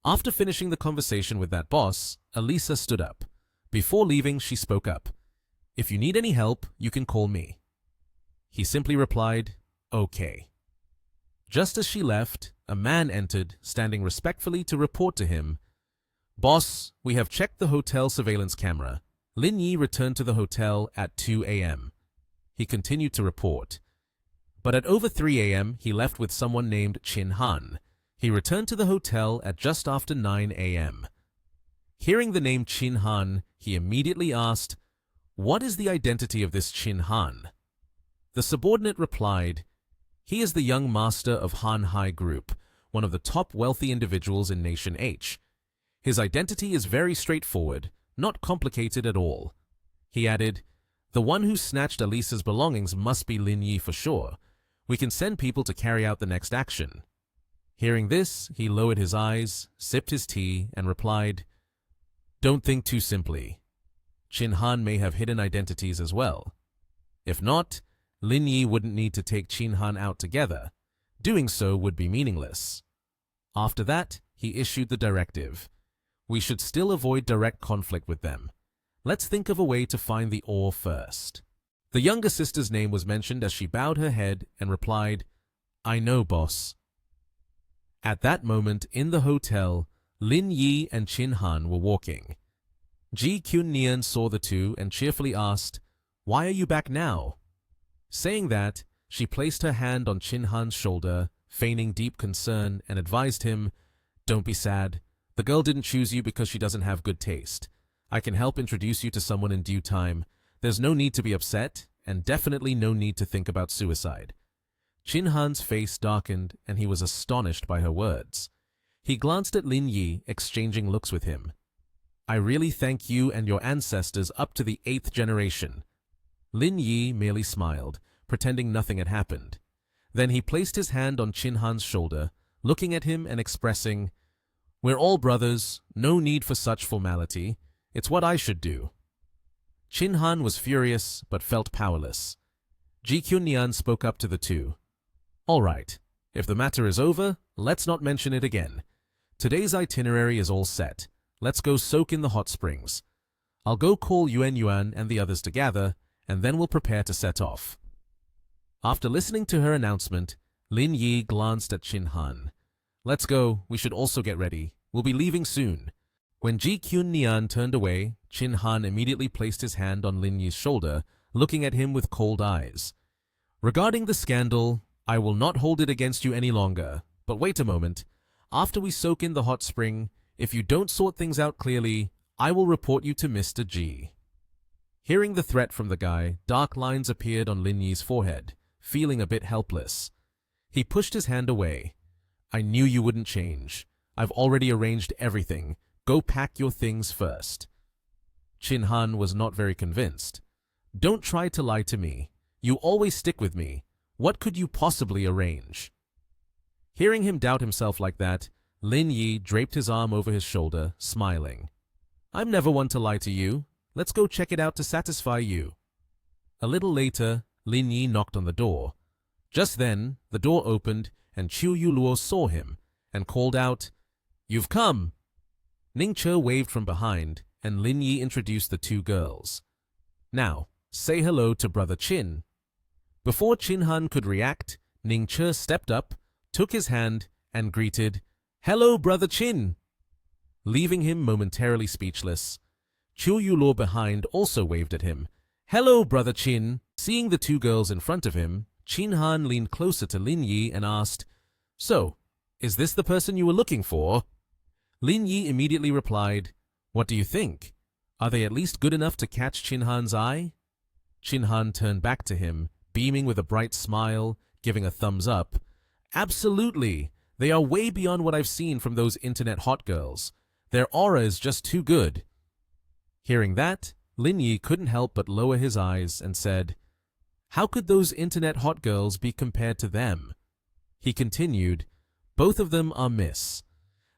After finishing the conversation with that boss, Elisa stood up. Before leaving, she spoke up. "If you need any help, you can call me." He simply replied, "Okay." Just as she left, a man entered, standing respectfully to report to him, "Boss, we have checked the hotel surveillance camera. Lin Yi returned to the hotel at 2 a.m. He continued to report. But at over 3 a.m., he left with someone named Chin Han. He returned to the hotel at just after 9 a.m. Hearing the name Chin Han, he immediately asked, "What is the identity of this Chin Han?" The subordinate replied, "He is the young master of Han Hai Group, one of the top wealthy individuals in Nation H. His identity is very straightforward, not complicated at all." He added, "The one who snatched Elisa's belongings must be Lin Yi for sure. We can send people to carry out the next action." Hearing this, he lowered his eyes, sipped his tea, and replied, "Don't think too simply. Chin Han may have hidden identities as well. If not, Lin Yi wouldn't need to take Chin Han out together. Doing so would be meaningless." After that, he issued the directive. "We should still avoid direct conflict with them. Let's think of a way to find the ore first." The younger sister's name was mentioned as she bowed her head and replied, "I know, boss." At that moment, in the hotel, Lin Yi and Chin Han were walking. Ji Kyun Nian saw the two and cheerfully asked, "Why are you back now?" Saying that, she placed her hand on Chin Han's shoulder, feigning deep concern, and advised him, "Don't be sad. The girl didn't choose you because she doesn't have good taste. I can help introduce you to someone in due time. There's no need to be upset, and definitely no need to think about suicide." Chin Han's face darkened, and he was astonished by her words. He glanced at Lin Yi, exchanging looks with him. "I really thank you and your ancestors up to the 8th generation." Lin Yi merely smiled, pretending nothing had happened. Then he placed his hand on Chin Han's shoulder, looking at him and expressing, "We're all brothers, no need for such formality. It's what I should do." Chin Han was furious, but felt powerless. Ji Kyun Nian spoke up to the two. "All right, if the matter is over, let's not mention it again. Today's itinerary is all set. Let's go soak in the hot springs. I'll go call Yuan Yuan and the others to gather, and then we'll prepare to set off." After listening to her announcement, Lin Yi glanced at Chin Han. "Let's go, we should also get ready. We'll be leaving soon." When Ji Kyun Nian turned away, Chin Han immediately placed his hand on Lin Yi's shoulder, looking at him with cold eyes. "Regarding the scandal, I will not hold it against you any longer, but wait a moment. After we soak in the hot spring, if you don't sort things out clearly, I will report you to Mr. G." Hearing the threat from the guy, dark lines appeared on Lin Yi's forehead, feeling a bit helpless. He pushed his hand away. "I knew you wouldn't change. I've already arranged everything. Go pack your things first." Chin Han was not very convinced. "Don't try to lie to me. You always stick with me. What could you possibly arrange?" Hearing him doubt himself like that, Lin Yi draped his arm over his shoulder, smiling. "I'm never one to lie to you. Let's go check it out to satisfy you." A little later, Lin Yi knocked on the door. Just then, the door opened, and Qiu Yuluo saw him, and called out, "You've come!" Ning Che waved from behind, and Lin Yi introduced the two girls. "Now, say hello to Brother Chin." Before Chin Han could react, Ning Che stepped up, took his hand, and greeted, "Hello, Brother Chin!" Leaving him momentarily speechless. Qiu Yuluo behind also waved at him. "Hello, Brother Chin!" Seeing the two girls in front of him, Chin Han leaned closer to Lin Yi and asked, "So, is this the person you were looking for?" Lin Yi immediately replied, "What do you think? Are they at least good enough to catch Chin Han's eye?" Chin Han turned back to him, beaming with a bright smile, giving a thumbs up. "Absolutely! They are way beyond what I've seen from those internet hot girls. Their aura is just too good." Hearing that, Lin Yi couldn't help but lower his eyes and said, "How could those internet hot girls be compared to them?" He continued, "Both of them are miss.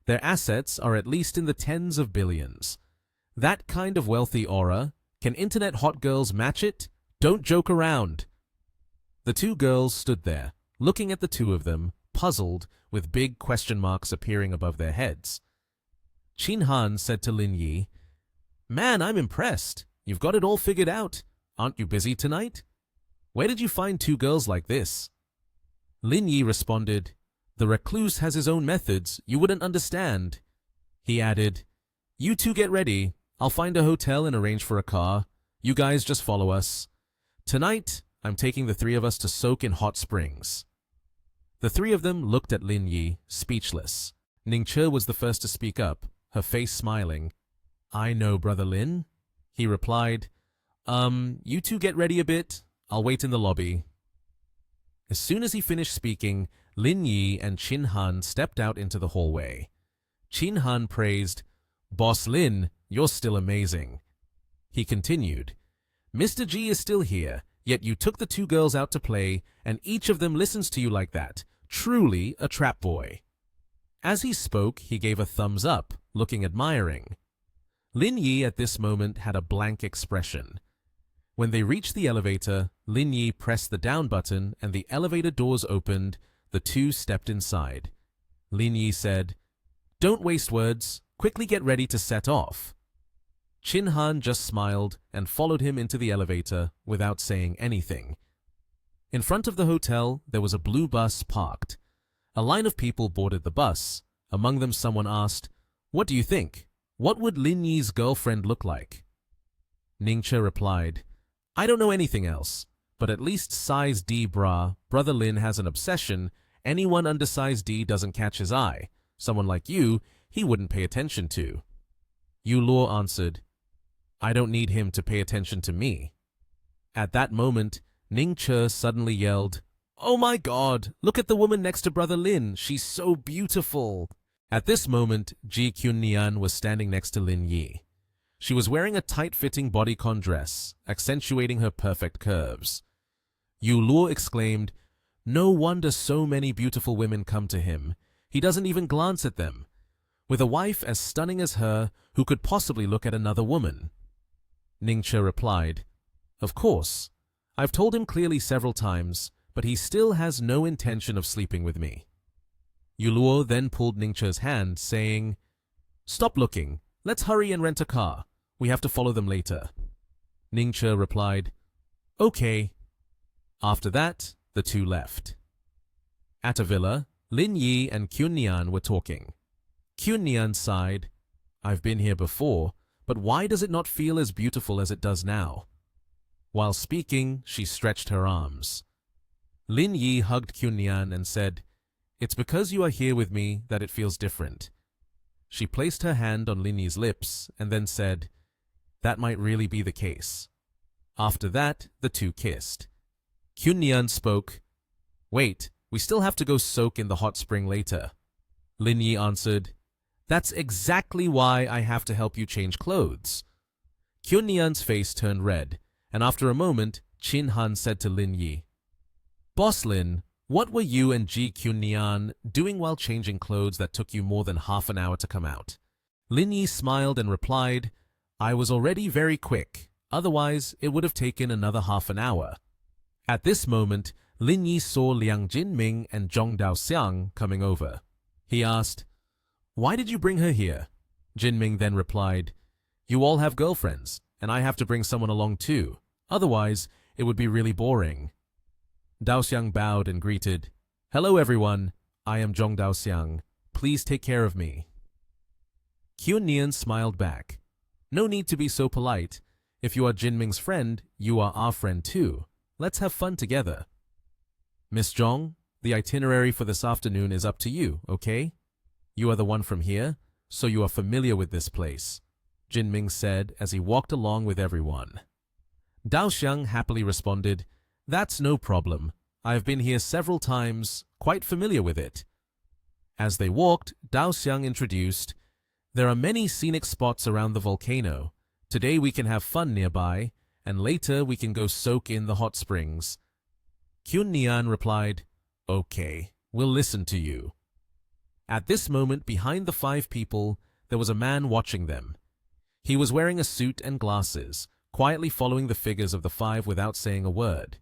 Their assets are at least in the tens of billions. That kind of wealthy aura, can internet hot girls match it? Don't joke around." The two girls stood there, looking at the two of them, puzzled, with big question marks appearing above their heads. Chin Han said to Lin Yi, "Man, I'm impressed. You've got it all figured out. Aren't you busy tonight? Where did you find two girls like this?" Lin Yi responded, "The recluse has his own methods. You wouldn't understand." He added, "You two get ready. I'll find a hotel and arrange for a car. You guys just follow us. Tonight, I'm taking the three of us to soak in hot springs." The three of them looked at Lin Yi, speechless. Ningche was the first to speak up, her face smiling. "I know, Brother Lin," he replied. You two get ready a bit. I'll wait in the lobby." As soon as he finished speaking, Lin Yi and Chin Han stepped out into the hallway. Chin Han praised, "Boss Lin, you're still amazing." He continued, "Mr. G is still here, yet you took the two girls out to play, and each of them listens to you like that. Truly a trap boy." As he spoke, he gave a thumbs up, looking admiring. Lin Yi at this moment had a blank expression. When they reached the elevator, Lin Yi pressed the down button and the elevator doors opened. The two stepped inside. Lin Yi said, "Don't waste words. Quickly get ready to set off." Chin Han just smiled and followed him into the elevator without saying anything. In front of the hotel, there was a blue bus parked. A line of people boarded the bus. Among them, someone asked, "What do you think? What would Lin Yi's girlfriend look like?" Ningche replied, "I don't know anything else, but at least size D bra, Brother Lin has an obsession. Anyone under size D doesn't catch his eye. Someone like you, he wouldn't pay attention to." Yu Luo answered, "I don't need him to pay attention to me." At that moment, Ningche suddenly yelled, "Oh my God, look at the woman next to Brother Lin. She's so beautiful." At this moment, Ji Qunnian was standing next to Lin Yi. She was wearing a tight-fitting bodycon dress, accentuating her perfect curves. Yu Luo exclaimed, "No wonder so many beautiful women come to him. He doesn't even glance at them. With a wife as stunning as her, who could possibly look at another woman?" Ningche replied, "Of course. I've told him clearly several times, but he still has no intention of sleeping with me." Yu Luo then pulled Ningche's hand, saying, "Stop looking. Let's hurry and rent a car. We have to follow them later." Ningche replied, "Okay." After that, the two left. At a villa, Lin Yi and Qunnian were talking. Qunnian sighed, "I've been here before, but why does it not feel as beautiful as it does now?" While speaking, she stretched her arms. Lin Yi hugged Qunnian and said, "It's because you are here with me that it feels different." She placed her hand on Lin Yi's lips and then said, "That might really be the case." After that, the two kissed. Qunnian spoke, "Wait, we still have to go soak in the hot spring later." Lin Yi answered, "That's exactly why I have to help you change clothes." Qunnian's face turned red, and after a moment, Chin Han said to Lin Yi, "Boss Lin, what were you and Ji Qunnian doing while changing clothes that took you more than half an hour to come out?" Lin Yi smiled and replied, "I was already very quick, otherwise it would have taken another half an hour." At this moment, Lin Yi saw Liang Jinming and Zhong Daoxiang coming over. He asked, "Why did you bring her here?" Jinming then replied, "You all have girlfriends, and I have to bring someone along too. Otherwise, it would be really boring." Daoxiang bowed and greeted, "Hello everyone, I am Zhong Daoxiang. Please take care of me." Qunnian smiled back. "No need to be so polite. If you are Jinming's friend, you are our friend too. Let's have fun together." "Miss Zhong, the itinerary for this afternoon is up to you, okay? You are the one from here, so you are familiar with this place," Jinming said as he walked along with everyone. Daoxiang happily responded, "That's no problem. I have been here several times, quite familiar with it." As they walked, Daoxiang introduced, "There are many scenic spots around the volcano. Today we can have fun nearby, and later we can go soak in the hot springs." Qunnian replied, "Okay, we'll listen to you." At this moment, behind the five people, there was a man watching them. He was wearing a suit and glasses, quietly following the figures of the five without saying a word.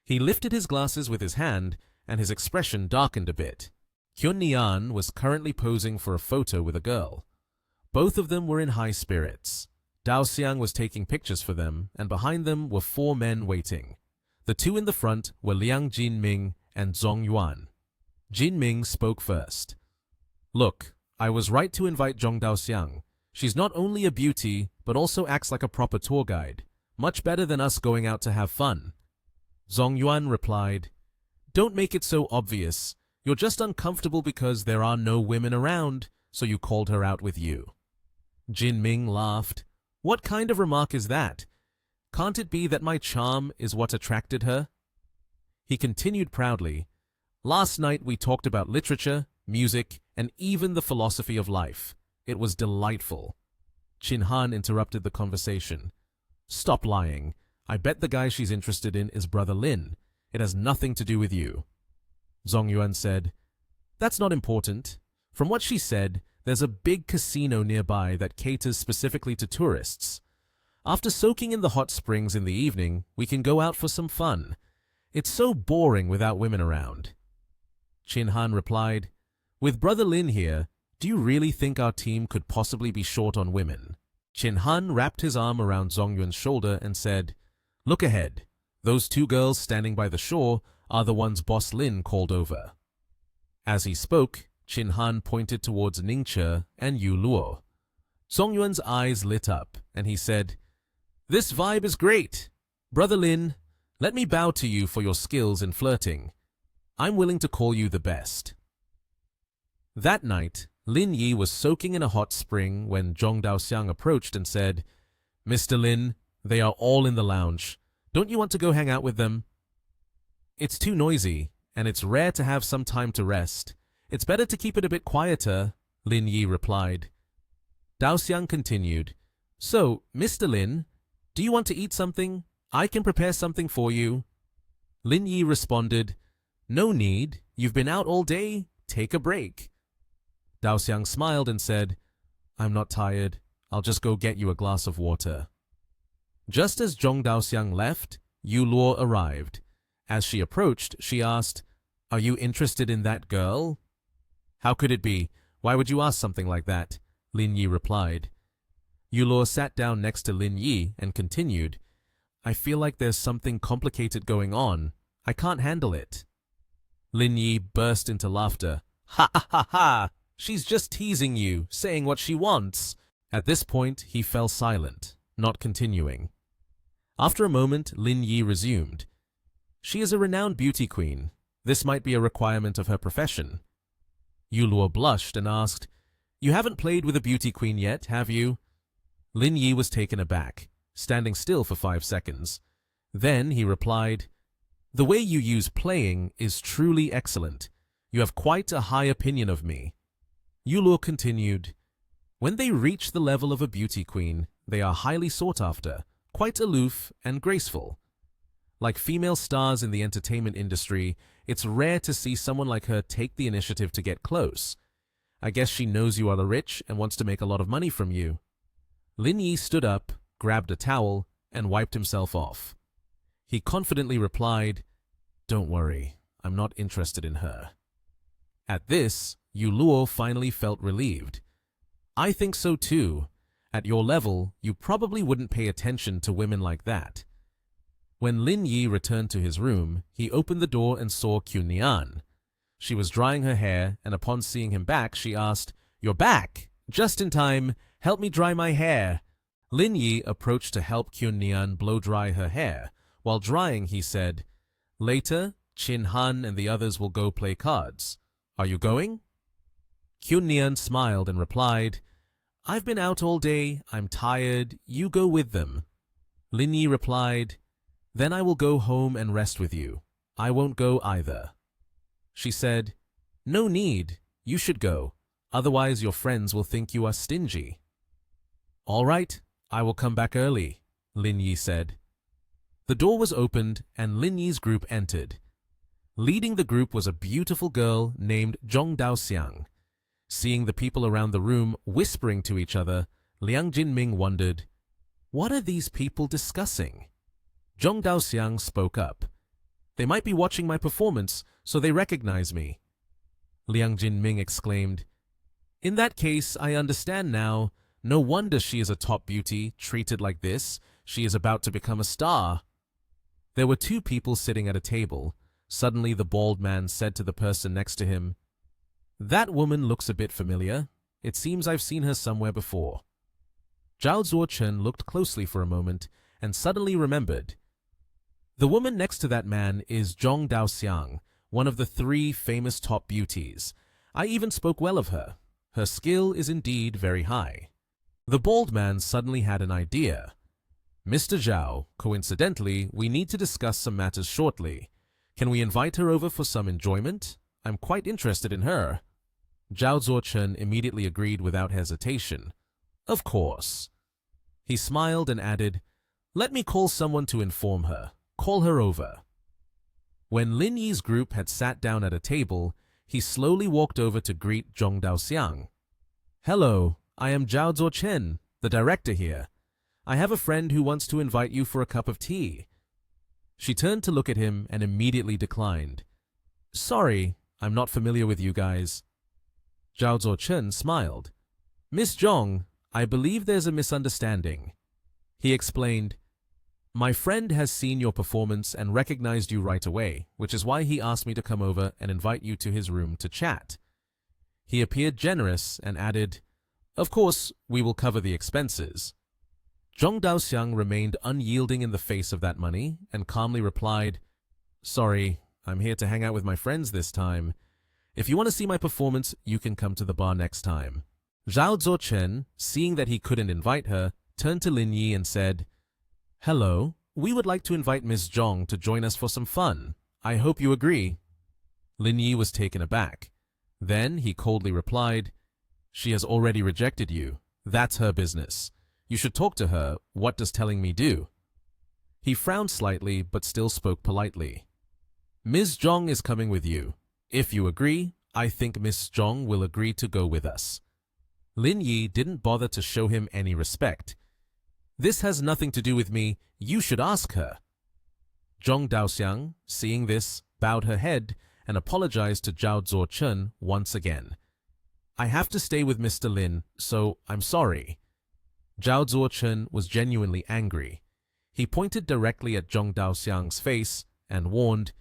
He lifted his glasses with his hand, and his expression darkened a bit. Qunnian was currently posing for a photo with a girl. Both of them were in high spirits. Dao Xiang was taking pictures for them, and behind them were 4 men waiting. The 2 in the front were Liang Jinming and Zhong Yuan. Jinming spoke first. Look, I was right to invite Zhong Daoxiang. She's not only a beauty, but also acts like a proper tour guide. Much better than us going out to have fun. Zhong Yuan replied, Don't make it so obvious. You're just uncomfortable because there are no women around, so you called her out with you. Jinming laughed. What kind of remark is that? Can't it be that my charm is what attracted her? He continued proudly, Last night we talked about literature, music, and even the philosophy of life. It was delightful. Qin Han interrupted the conversation. Stop lying. I bet the guy she's interested in is Brother Lin. It has nothing to do with you. Zhong Yuan said, That's not important. From what she said, there's a big casino nearby that caters specifically to tourists. After soaking in the hot springs in the evening, we can go out for some fun. It's so boring without women around. Qin Han replied, With Brother Lin here, do you really think our team could possibly be short on women? Qin Han wrapped his arm around Zhong Yuan's shoulder and said, Look ahead. Those 2 girls standing by the shore are the ones Boss Lin called over. As he spoke, Qin Han pointed towards Ningche and Yu Luo. Zhong Yuan's eyes lit up, and he said, This vibe is great. Brother Lin, let me bow to you for your skills in flirting. I'm willing to call you the best. That night, Lin Yi was soaking in a hot spring when Zhong Daoxiang approached and said, Mr. Lin, they are all in the lounge. Don't you want to go hang out with them? It's too noisy, and it's rare to have some time to rest. It's better to keep it a bit quieter, Lin Yi replied. Daoxiang continued, So, Mr. Lin, do you want to eat something? I can prepare something for you. Lin Yi responded, No need. You've been out all day. Take a break. Daoxiang smiled and said, I'm not tired. I'll just go get you a glass of water. Just as Zhong Daoxiang left, Yu Luo arrived. As she approached, she asked, Are you interested in that girl? How could it be? Why would you ask something like that? Lin Yi replied. Yu Luo sat down next to Lin Yi and continued, I feel like there's something complicated going on. I can't handle it. Lin Yi burst into laughter. Ha ha ha ha! She's just teasing you, saying what she wants. At this point, he fell silent, not continuing. After a moment, Lin Yi resumed. She is a renowned beauty queen. This might be a requirement of her profession. Yu Luo blushed and asked, You haven't played with a beauty queen yet, have you? Lin Yi was taken aback, standing still for 5 seconds. Then he replied, The way you use playing is truly excellent. You have quite a high opinion of me. Yu Luo continued, When they reach the level of a beauty queen, they are highly sought after, quite aloof and graceful. Like female stars in the entertainment industry, it's rare to see someone like her take the initiative to get close. I guess she knows you are rich and wants to make a lot of money from you. Lin Yi stood up, grabbed a towel, and wiped himself off. He confidently replied, Don't worry, I'm not interested in her. At this, Yu Luo finally felt relieved. I think so too. At your level, you probably wouldn't pay attention to women like that. When Lin Yi returned to his room, he opened the door and saw Qun Nian. She was drying her hair, and upon seeing him back, she asked, You're back! Just in time. Help me dry my hair. Lin Yi approached to help Qun Nian blow dry her hair. While drying, he said, Later, Qin Han and the others will go play cards. Are you going? Qun Nian smiled and replied, I've been out all day. I'm tired. You go with them. Lin Yi replied, Then I will go home and rest with you. I won't go either. She said, No need. You should go. Otherwise your friends will think you are stingy. All right, I will come back early, Lin Yi said. The door was opened and Lin Yi's group entered. Leading the group was a beautiful girl named Zhong Daoxiang. Seeing the people around the room whispering to each other, Liang Jinming wondered, What are these people discussing? Zhong Daoxiang spoke up. They might be watching my performance, so they recognize me. Liang Jinming exclaimed, In that case, I understand now. No wonder she is a top beauty, treated like this. She is about to become a star. There were two people sitting at a table. Suddenly the bald man said to the person next to him, "That woman looks a bit familiar. It seems I've seen her somewhere before." Zhao Zuochen looked closely for a moment and suddenly remembered. The woman next to that man is Zhong Daoxiang, one of the 3 famous top beauties. I even spoke well of her. Her skill is indeed very high. The bald man suddenly had an idea. "Mr. Zhao, coincidentally, we need to discuss some matters shortly. Can we invite her over for some enjoyment? I'm quite interested in her." Zhao Zuochen immediately agreed without hesitation. "Of course." He smiled and added, "Let me call someone to inform her. Call her over." When Lin Yi's group had sat down at a table, he slowly walked over to greet Zhong Daoxiang. "Hello, I am Zhao Zuochen, the director here. I have a friend who wants to invite you for a cup of tea." She turned to look at him and immediately declined. "Sorry, I'm not familiar with you guys." Zhao Zuochen smiled. "Miss Zhong, I believe there's a misunderstanding." He explained, "My friend has seen your performance and recognized you right away, which is why he asked me to come over and invite you to his room to chat." He appeared generous and added, "Of course, we will cover the expenses." Zhong Daoxiang remained unyielding in the face of that money and calmly replied, "Sorry, I'm here to hang out with my friends this time. If you want to see my performance, you can come to the bar next time." Zhao Zuochen, seeing that he couldn't invite her, turned to Lin Yi and said, "Hello, we would like to invite Miss Zhong to join us for some fun. I hope you agree." Lin Yi was taken aback. Then he coldly replied, "She has already rejected you. That's her business. You should talk to her. What does telling me do?" He frowned slightly but still spoke politely. "Ms. Zhong is coming with you. If you agree, I think Miss Zhong will agree to go with us." Lin Yi didn't bother to show him any respect. "This has nothing to do with me. You should ask her." Zhong Daoxiang, seeing this, bowed her head and apologized to Zhao Zuochen once again. "I have to stay with Mr. Lin, so I'm sorry." Zhao Zuochen was genuinely angry. He pointed directly at Zhong Daoxiang's face and warned,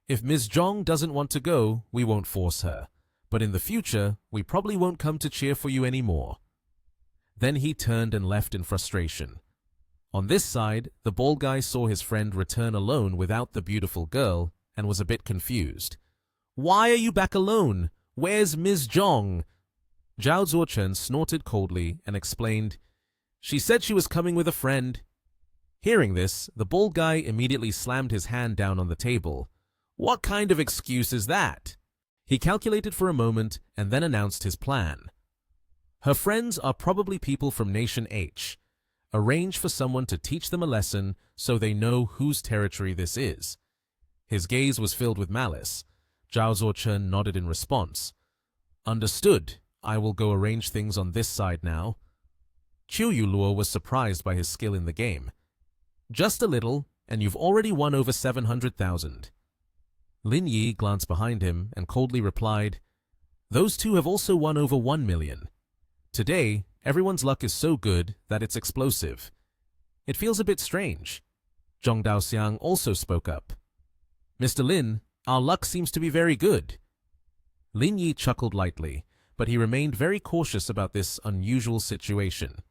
"If Ms. Zhong doesn't want to go, we won't force her. But in the future, we probably won't come to cheer for you anymore." Then he turned and left in frustration. On this side, the bald guy saw his friend return alone without the beautiful girl and was a bit confused. "Why are you back alone? Where's Ms. Zhong?" Zhao Zuochen snorted coldly and explained, "She said she was coming with a friend." Hearing this, the bald guy immediately slammed his hand down on the table. "What kind of excuse is that?" He calculated for a moment and then announced his plan. "Her friends are probably people from Nation H. Arrange for someone to teach them a lesson so they know whose territory this is." His gaze was filled with malice. Zhao Zuochen nodded in response. "Understood. I will go arrange things on this side now." Qiu Yuluo was surprised by his skill in the game. "Just a little, and you've already won over 700,000. Lin Yi glanced behind him and coldly replied, "Those two have also won over 1 million. Today, everyone's luck is so good that it's explosive. It feels a bit strange." Zhong Daoxiang also spoke up. "Mr. Lin, our luck seems to be very good." Lin Yi chuckled lightly, but he remained very cautious about this unusual situation.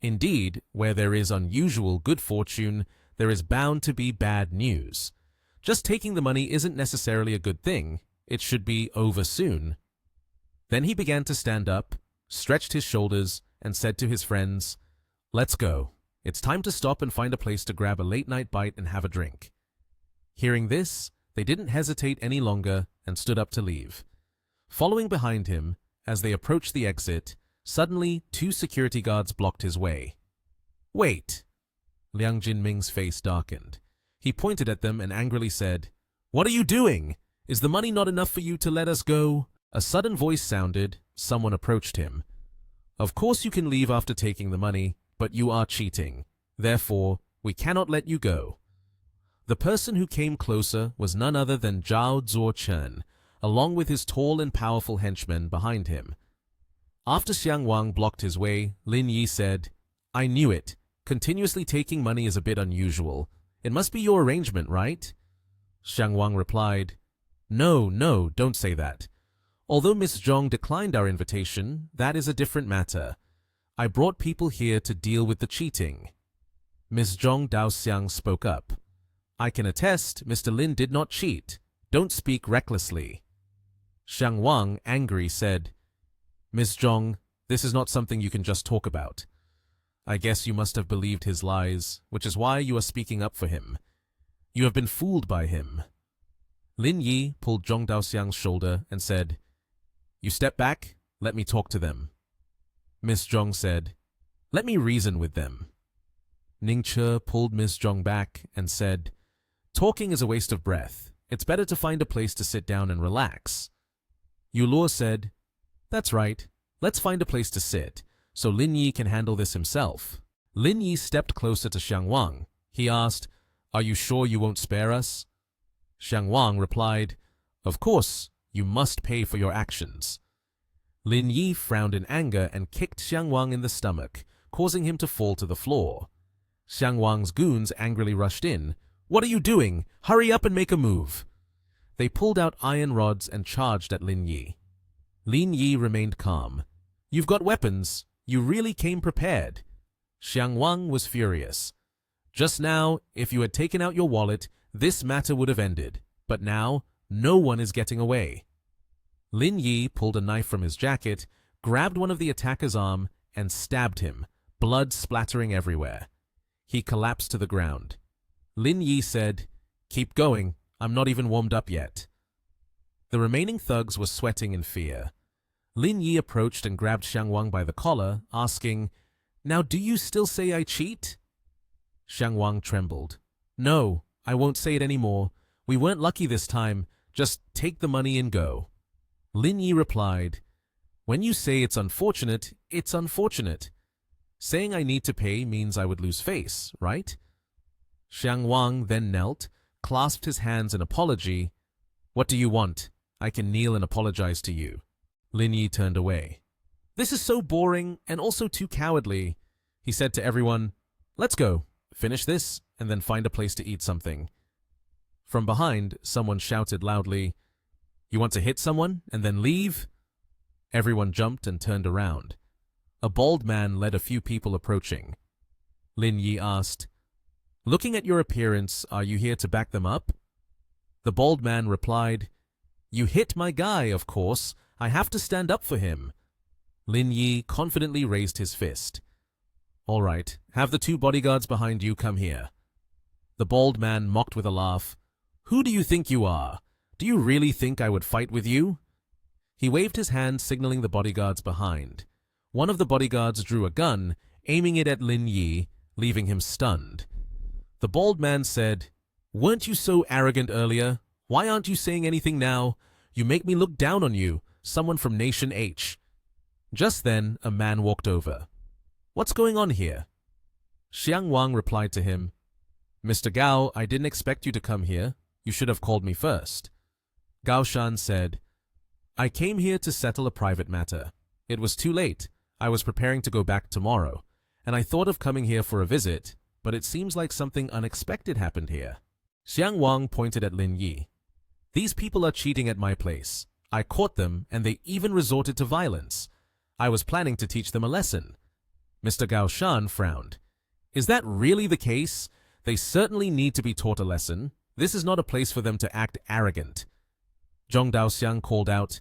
Indeed, where there is unusual good fortune, there is bound to be bad news. Just taking the money isn't necessarily a good thing. It should be over soon. Then he began to stand up, stretched his shoulders, and said to his friends, "Let's go. It's time to stop and find a place to grab a late-night bite and have a drink." Hearing this, they didn't hesitate any longer and stood up to leave. Following behind him, as they approached the exit, suddenly 2 security guards blocked his way. "Wait!" Liang Jinming's face darkened. He pointed at them and angrily said, "What are you doing? Is the money not enough for you to let us go?" A sudden voice sounded. Someone approached him. "Of course you can leave after taking the money, but you are cheating. Therefore, we cannot let you go." The person who came closer was none other than Zhao Zuochen, along with his tall and powerful henchmen behind him. After Xiang Wang blocked his way, Lin Yi said, I knew it. Continuously taking money is a bit unusual. It must be your arrangement, right? Xiang Wang replied, No, don't say that. Although Miss Zhong declined our invitation, that is a different matter. I brought people here to deal with the cheating. Miss Zhong Daoxiang spoke up. I can attest Mr. Lin did not cheat. Don't speak recklessly. Xiang Wang, angry, said, Miss Zhong, this is not something you can just talk about. I guess you must have believed his lies, which is why you are speaking up for him. You have been fooled by him. Lin Yi pulled Zhong Daoxiang's shoulder and said, You step back, let me talk to them. Miss Zhong said, Let me reason with them. Ning Che pulled Miss Zhong back and said, Talking is a waste of breath. It's better to find a place to sit down and relax. Yu Luo said, That's right. Let's find a place to sit, so Lin Yi can handle this himself. Lin Yi stepped closer to Xiang Wang. He asked, Are you sure you won't spare us? Xiang Wang replied, Of course, you must pay for your actions. Lin Yi frowned in anger and kicked Xiang Wang in the stomach, causing him to fall to the floor. Xiang Wang's goons angrily rushed in. What are you doing? Hurry up and make a move. They pulled out iron rods and charged at Lin Yi. Lin Yi remained calm. You've got weapons. You really came prepared. Xiang Wang was furious. Just now, if you had taken out your wallet, this matter would have ended. But now, no one is getting away. Lin Yi pulled a knife from his jacket, grabbed one of the attacker's arm, and stabbed him, blood splattering everywhere. He collapsed to the ground. Lin Yi said, Keep going. I'm not even warmed up yet. The remaining thugs were sweating in fear. Lin Yi approached and grabbed Xiang Wang by the collar, asking, Now do you still say I cheat? Xiang Wang trembled. No, I won't say it anymore. We weren't lucky this time. Just take the money and go. Lin Yi replied, When you say it's unfortunate, it's unfortunate. Saying I need to pay means I would lose face, right? Xiang Wang then knelt, clasped his hands in apology. What do you want? I can kneel and apologize to you. Lin Yi turned away. This is so boring and also too cowardly. He said to everyone, Let's go, finish this, and then find a place to eat something. From behind, someone shouted loudly, You want to hit someone and then leave? Everyone jumped and turned around. A bald man led a few people approaching. Lin Yi asked, Looking at your appearance, are you here to back them up? The bald man replied, You hit my guy, of course. I have to stand up for him. Lin Yi confidently raised his fist. All right, have the two bodyguards behind you come here. The bald man mocked with a laugh. Who do you think you are? Do you really think I would fight with you? He waved his hand, signaling the bodyguards behind. One of the bodyguards drew a gun, aiming it at Lin Yi, leaving him stunned. The bald man said, Weren't you so arrogant earlier? Why aren't you saying anything now? You make me look down on you, someone from Nation H. Just then, a man walked over. What's going on here? Xiang Wang replied to him, Mr. Gao, I didn't expect you to come here. You should have called me first. Gao Shan said, I came here to settle a private matter. It was too late. I was preparing to go back tomorrow, and I thought of coming here for a visit, but it seems like something unexpected happened here. Xiang Wang pointed at Lin Yi. These people are cheating at my place. I caught them, and they even resorted to violence. I was planning to teach them a lesson. Mr. Gao Shan frowned. Is that really the case? They certainly need to be taught a lesson. This is not a place for them to act arrogant. Zhong Daoxiang called out,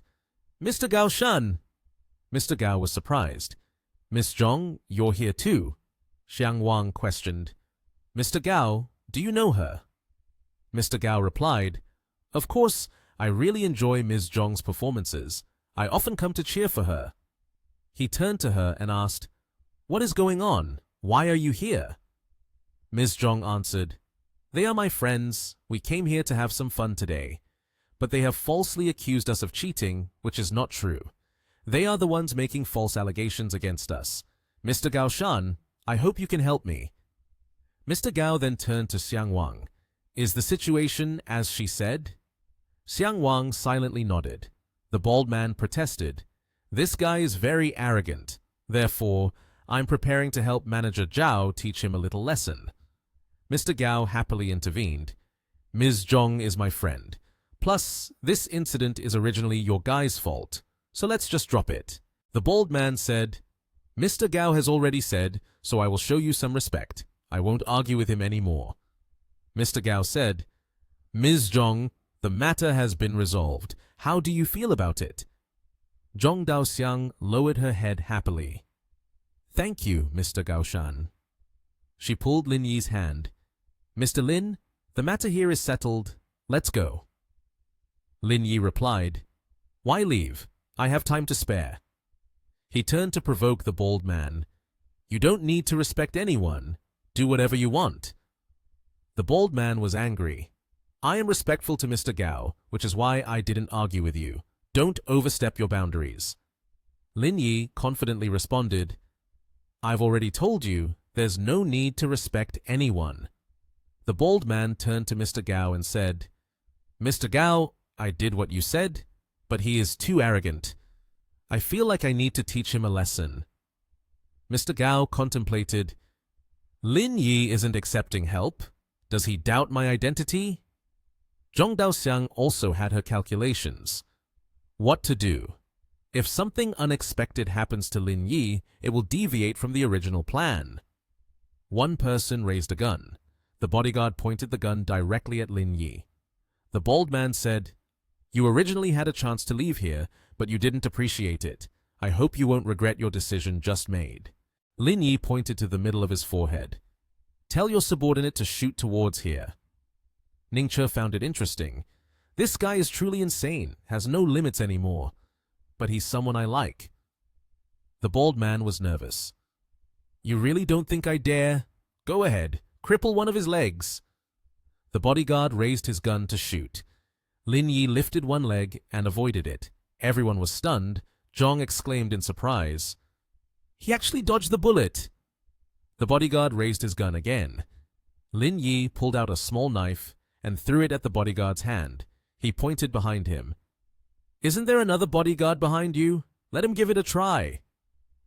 Mr. Gao Shan! Mr. Gao was surprised. Miss Zhong, you're here too? Xiang Wang questioned. Mr. Gao, do you know her? Mr. Gao replied, Of course, I really enjoy Ms. Zhong's performances. I often come to cheer for her. He turned to her and asked, What is going on? Why are you here? Ms. Zhong answered, They are my friends. We came here to have some fun today. But they have falsely accused us of cheating, which is not true. They are the ones making false allegations against us. Mr. Gao Shan, I hope you can help me. Mr. Gao then turned to Xiang Wang. Is the situation as she said? Xiang Wang silently nodded. The bald man protested. This guy is very arrogant. Therefore, I'm preparing to help Manager Zhao teach him a little lesson. Mr. Gao happily intervened. Ms. Zhong is my friend. Plus, this incident is originally your guy's fault, so let's just drop it. The bald man said, Mr. Gao has already said, so I will show you some respect. I won't argue with him anymore. Mr. Gao said, Ms. Zhong, the matter has been resolved. How do you feel about it? Zhong Daoxiang lowered her head happily. Thank you, Mr. Gaoshan. She pulled Lin Yi's hand. Mr. Lin, the matter here is settled. Let's go. Lin Yi replied, Why leave? I have time to spare. He turned to provoke the bald man. You don't need to respect anyone. Do whatever you want. The bald man was angry. I am respectful to Mr. Gao, which is why I didn't argue with you. Don't overstep your boundaries. Lin Yi confidently responded, I've already told you, there's no need to respect anyone. The bald man turned to Mr. Gao and said, Mr. Gao, I did what you said, but he is too arrogant. I feel like I need to teach him a lesson. Mr. Gao contemplated, Lin Yi isn't accepting help. Does he doubt my identity? Zhong Daoxiang also had her calculations. What to do? If something unexpected happens to Lin Yi, it will deviate from the original plan. One person raised a gun. The bodyguard pointed the gun directly at Lin Yi. The bald man said, You originally had a chance to leave here, but you didn't appreciate it. I hope you won't regret your decision just made. Lin Yi pointed to the middle of his forehead. Tell your subordinate to shoot towards here. Ningche found it interesting. This guy is truly insane, has no limits anymore. But he's someone I like. The bald man was nervous. You really don't think I dare? Go ahead, cripple one of his legs. The bodyguard raised his gun to shoot. Lin Yi lifted one leg and avoided it. Everyone was stunned. Zhong exclaimed in surprise. He actually dodged the bullet. The bodyguard raised his gun again. Lin Yi pulled out a small knife and threw it at the bodyguard's hand. He pointed behind him. Isn't there another bodyguard behind you? Let him give it a try.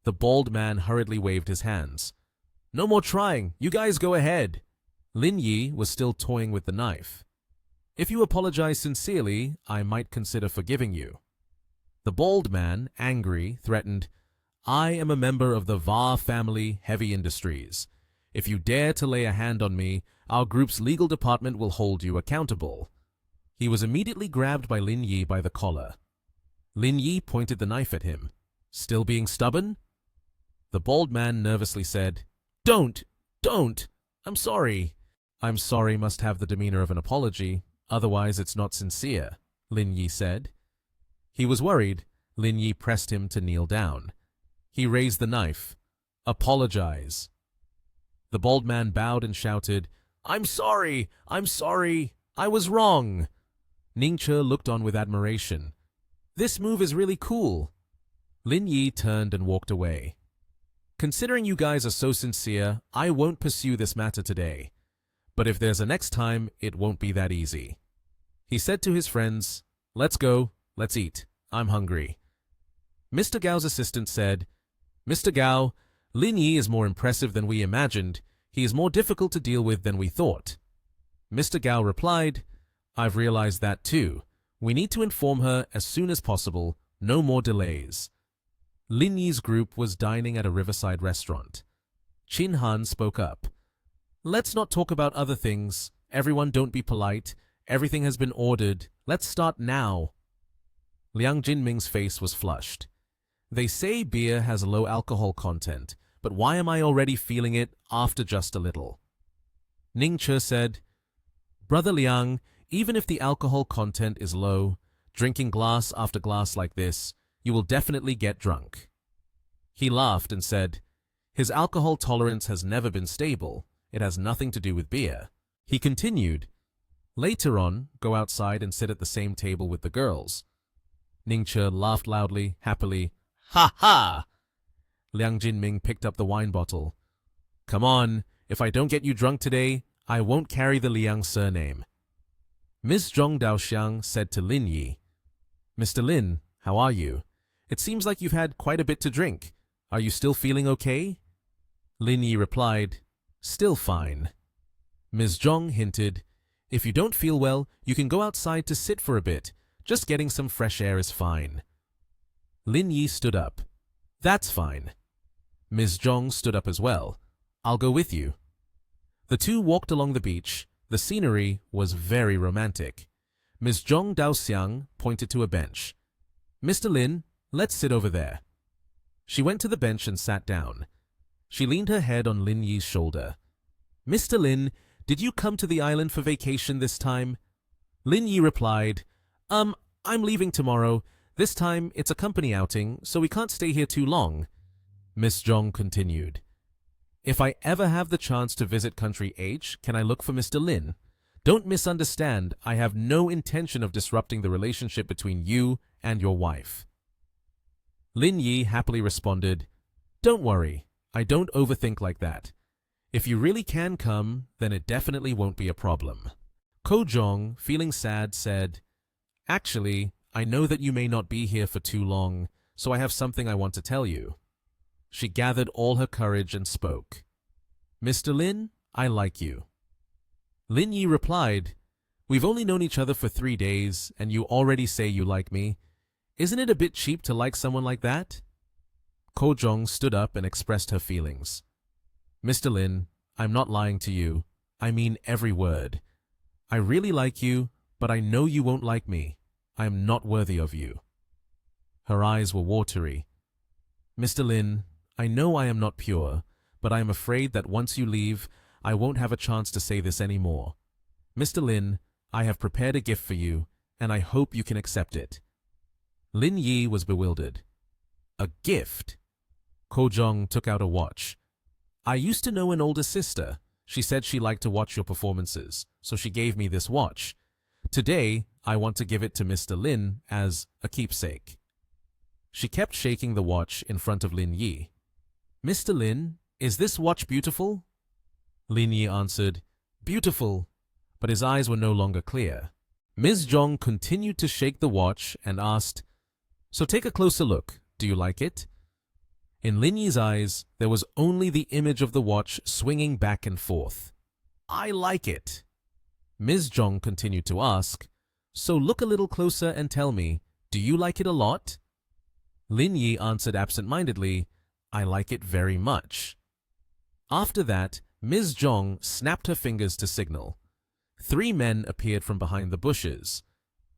The bald man hurriedly waved his hands. No more trying. You guys go ahead. Lin Yi was still toying with the knife. If you apologize sincerely, I might consider forgiving you. The bald man, angry, threatened, I am a member of the Va family heavy industries. If you dare to lay a hand on me, our group's legal department will hold you accountable. He was immediately grabbed by Lin Yi by the collar. Lin Yi pointed the knife at him. Still being stubborn? The bald man nervously said, Don't! I'm sorry. I'm sorry must have the demeanor of an apology, otherwise it's not sincere, Lin Yi said. He was worried. Lin Yi pressed him to kneel down. He raised the knife. Apologize. The bald man bowed and shouted, I'm sorry! I was wrong! Ningche looked on with admiration. This move is really cool. Lin Yi turned and walked away. Considering you guys are so sincere, I won't pursue this matter today. But if there's a next time, it won't be that easy. He said to his friends, Let's go, let's eat. I'm hungry. Mr. Gao's assistant said, Mr. Gao, Lin Yi is more impressive than we imagined. He is more difficult to deal with than we thought. Mr. Gao replied, I've realized that too. We need to inform her as soon as possible. No more delays. Lin Yi's group was dining at a riverside restaurant. Qin Han spoke up. Let's not talk about other things. Everyone don't be polite. Everything has been ordered. Let's start now. Liang Jinming's face was flushed. They say beer has a low alcohol content, but why am I already feeling it after just a little? Ningche said, Brother Liang, even if the alcohol content is low, drinking glass after glass like this, you will definitely get drunk. He laughed and said, His alcohol tolerance has never been stable. It has nothing to do with beer. He continued, Later on, go outside and sit at the same table with the girls. Ningche laughed loudly, happily. Ha ha! Liang Jinming picked up the wine bottle. Come on, if I don't get you drunk today, I won't carry the Liang surname. Miss Zhong Daoxiang said to Lin Yi, Mr. Lin, how are you? It seems like you've had quite a bit to drink. Are you still feeling okay? Lin Yi replied, still fine. Ms. Zhong hinted, if you don't feel well, you can go outside to sit for a bit. Just getting some fresh air is fine. Lin Yi stood up. That's fine. Ms. Zhong stood up as well. I'll go with you. The two walked along the beach. The scenery was very romantic. Ms. Zhong Daoxiang pointed to a bench. Mr. Lin, let's sit over there. She went to the bench and sat down. She leaned her head on Lin Yi's shoulder. Mr. Lin, did you come to the island for vacation this time? Lin Yi replied, I'm leaving tomorrow. This time it's a company outing, so we can't stay here too long. Miss Zhong continued, if I ever have the chance to visit Country H, can I look for Mr. Lin? Don't misunderstand, I have no intention of disrupting the relationship between you and your wife. Lin Yi happily responded, don't worry, I don't overthink like that. If you really can come, then it definitely won't be a problem. Ko Zhong, feeling sad, said, actually, I know that you may not be here for too long, so I have something I want to tell you. She gathered all her courage and spoke. Mr. Lin, I like you. Lin Yi replied, we've only known each other for 3 days, and you already say you like me. Isn't it a bit cheap to like someone like that? Ko Zhong stood up and expressed her feelings. Mr. Lin, I'm not lying to you. I mean every word. I really like you, but I know you won't like me. I am not worthy of you. Her eyes were watery. Mr. Lin, I know I am not pure, but I am afraid that once you leave, I won't have a chance to say this anymore. Mr. Lin, I have prepared a gift for you, and I hope you can accept it. Lin Yi was bewildered. A gift? Ko Zhong took out a watch. I used to know an older sister. She said she liked to watch your performances, so she gave me this watch. Today, I want to give it to Mr. Lin as a keepsake. She kept shaking the watch in front of Lin Yi. Mr. Lin, is this watch beautiful? Lin Yi answered, beautiful, but his eyes were no longer clear. Ms. Zhong continued to shake the watch and asked, so take a closer look. Do you like it? In Lin Yi's eyes, there was only the image of the watch swinging back and forth. I like it. Ms. Zhong continued to ask, so look a little closer and tell me, do you like it a lot? Lin Yi answered absent-mindedly, I like it very much. After that, Ms. Zhong snapped her fingers to signal. 3 men appeared from behind the bushes.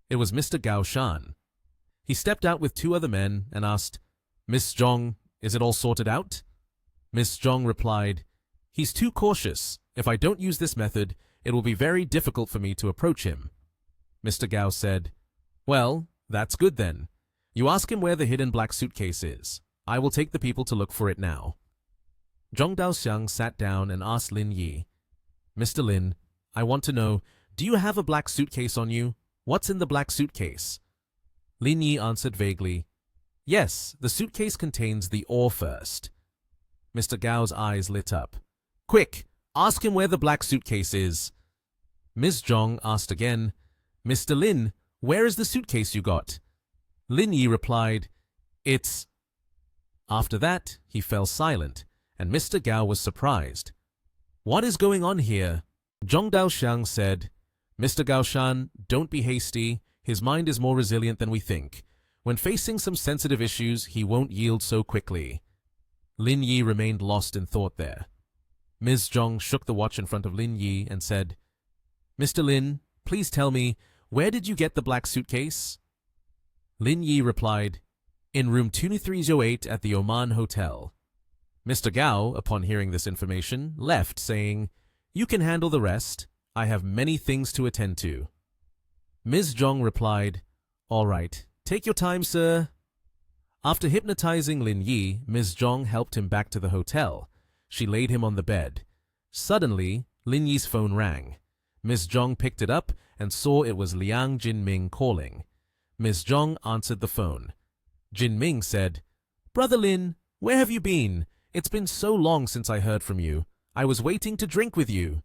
It was Mr. Gao Shan. He stepped out with 2 other men and asked, Miss Zhong, is it all sorted out? Miss Zhong replied, he's too cautious. If I don't use this method, it will be very difficult for me to approach him. Mr. Gao said, well, that's good then. You ask him where the hidden black suitcase is. I will take the people to look for it now. Zhong Daoxiang sat down and asked Lin Yi, Mr. Lin, I want to know, do you have a black suitcase on you? What's in the black suitcase? Lin Yi answered vaguely, yes, the suitcase contains the ore first. Mr. Gao's eyes lit up. Quick, ask him where the black suitcase is. Ms. Zhong asked again, Mr. Lin, where is the suitcase you got? Lin Yi replied, it's... After that, he fell silent, and Mr. Gao was surprised. What is going on here? Zhong Daoxiang said, Mr. Gao Shan, don't be hasty. His mind is more resilient than we think. When facing some sensitive issues, he won't yield so quickly. Lin Yi remained lost in thought there. Ms. Zhong shook the watch in front of Lin Yi and said, Mr. Lin, please tell me, where did you get the black suitcase? Lin Yi replied, in room 2308 at the Oman Hotel. Mr. Gao, upon hearing this information, left, saying, you can handle the rest. I have many things to attend to. Ms. Zhong replied, all right, take your time, sir. After hypnotizing Lin Yi, Ms. Zhong helped him back to the hotel. She laid him on the bed. Suddenly, Lin Yi's phone rang. Ms. Zhong picked it up and saw it was Liang Jinming calling. Ms. Zhong answered the phone. Jinming said, Brother Lin, where have you been? It's been so long since I heard from you. I was waiting to drink with you.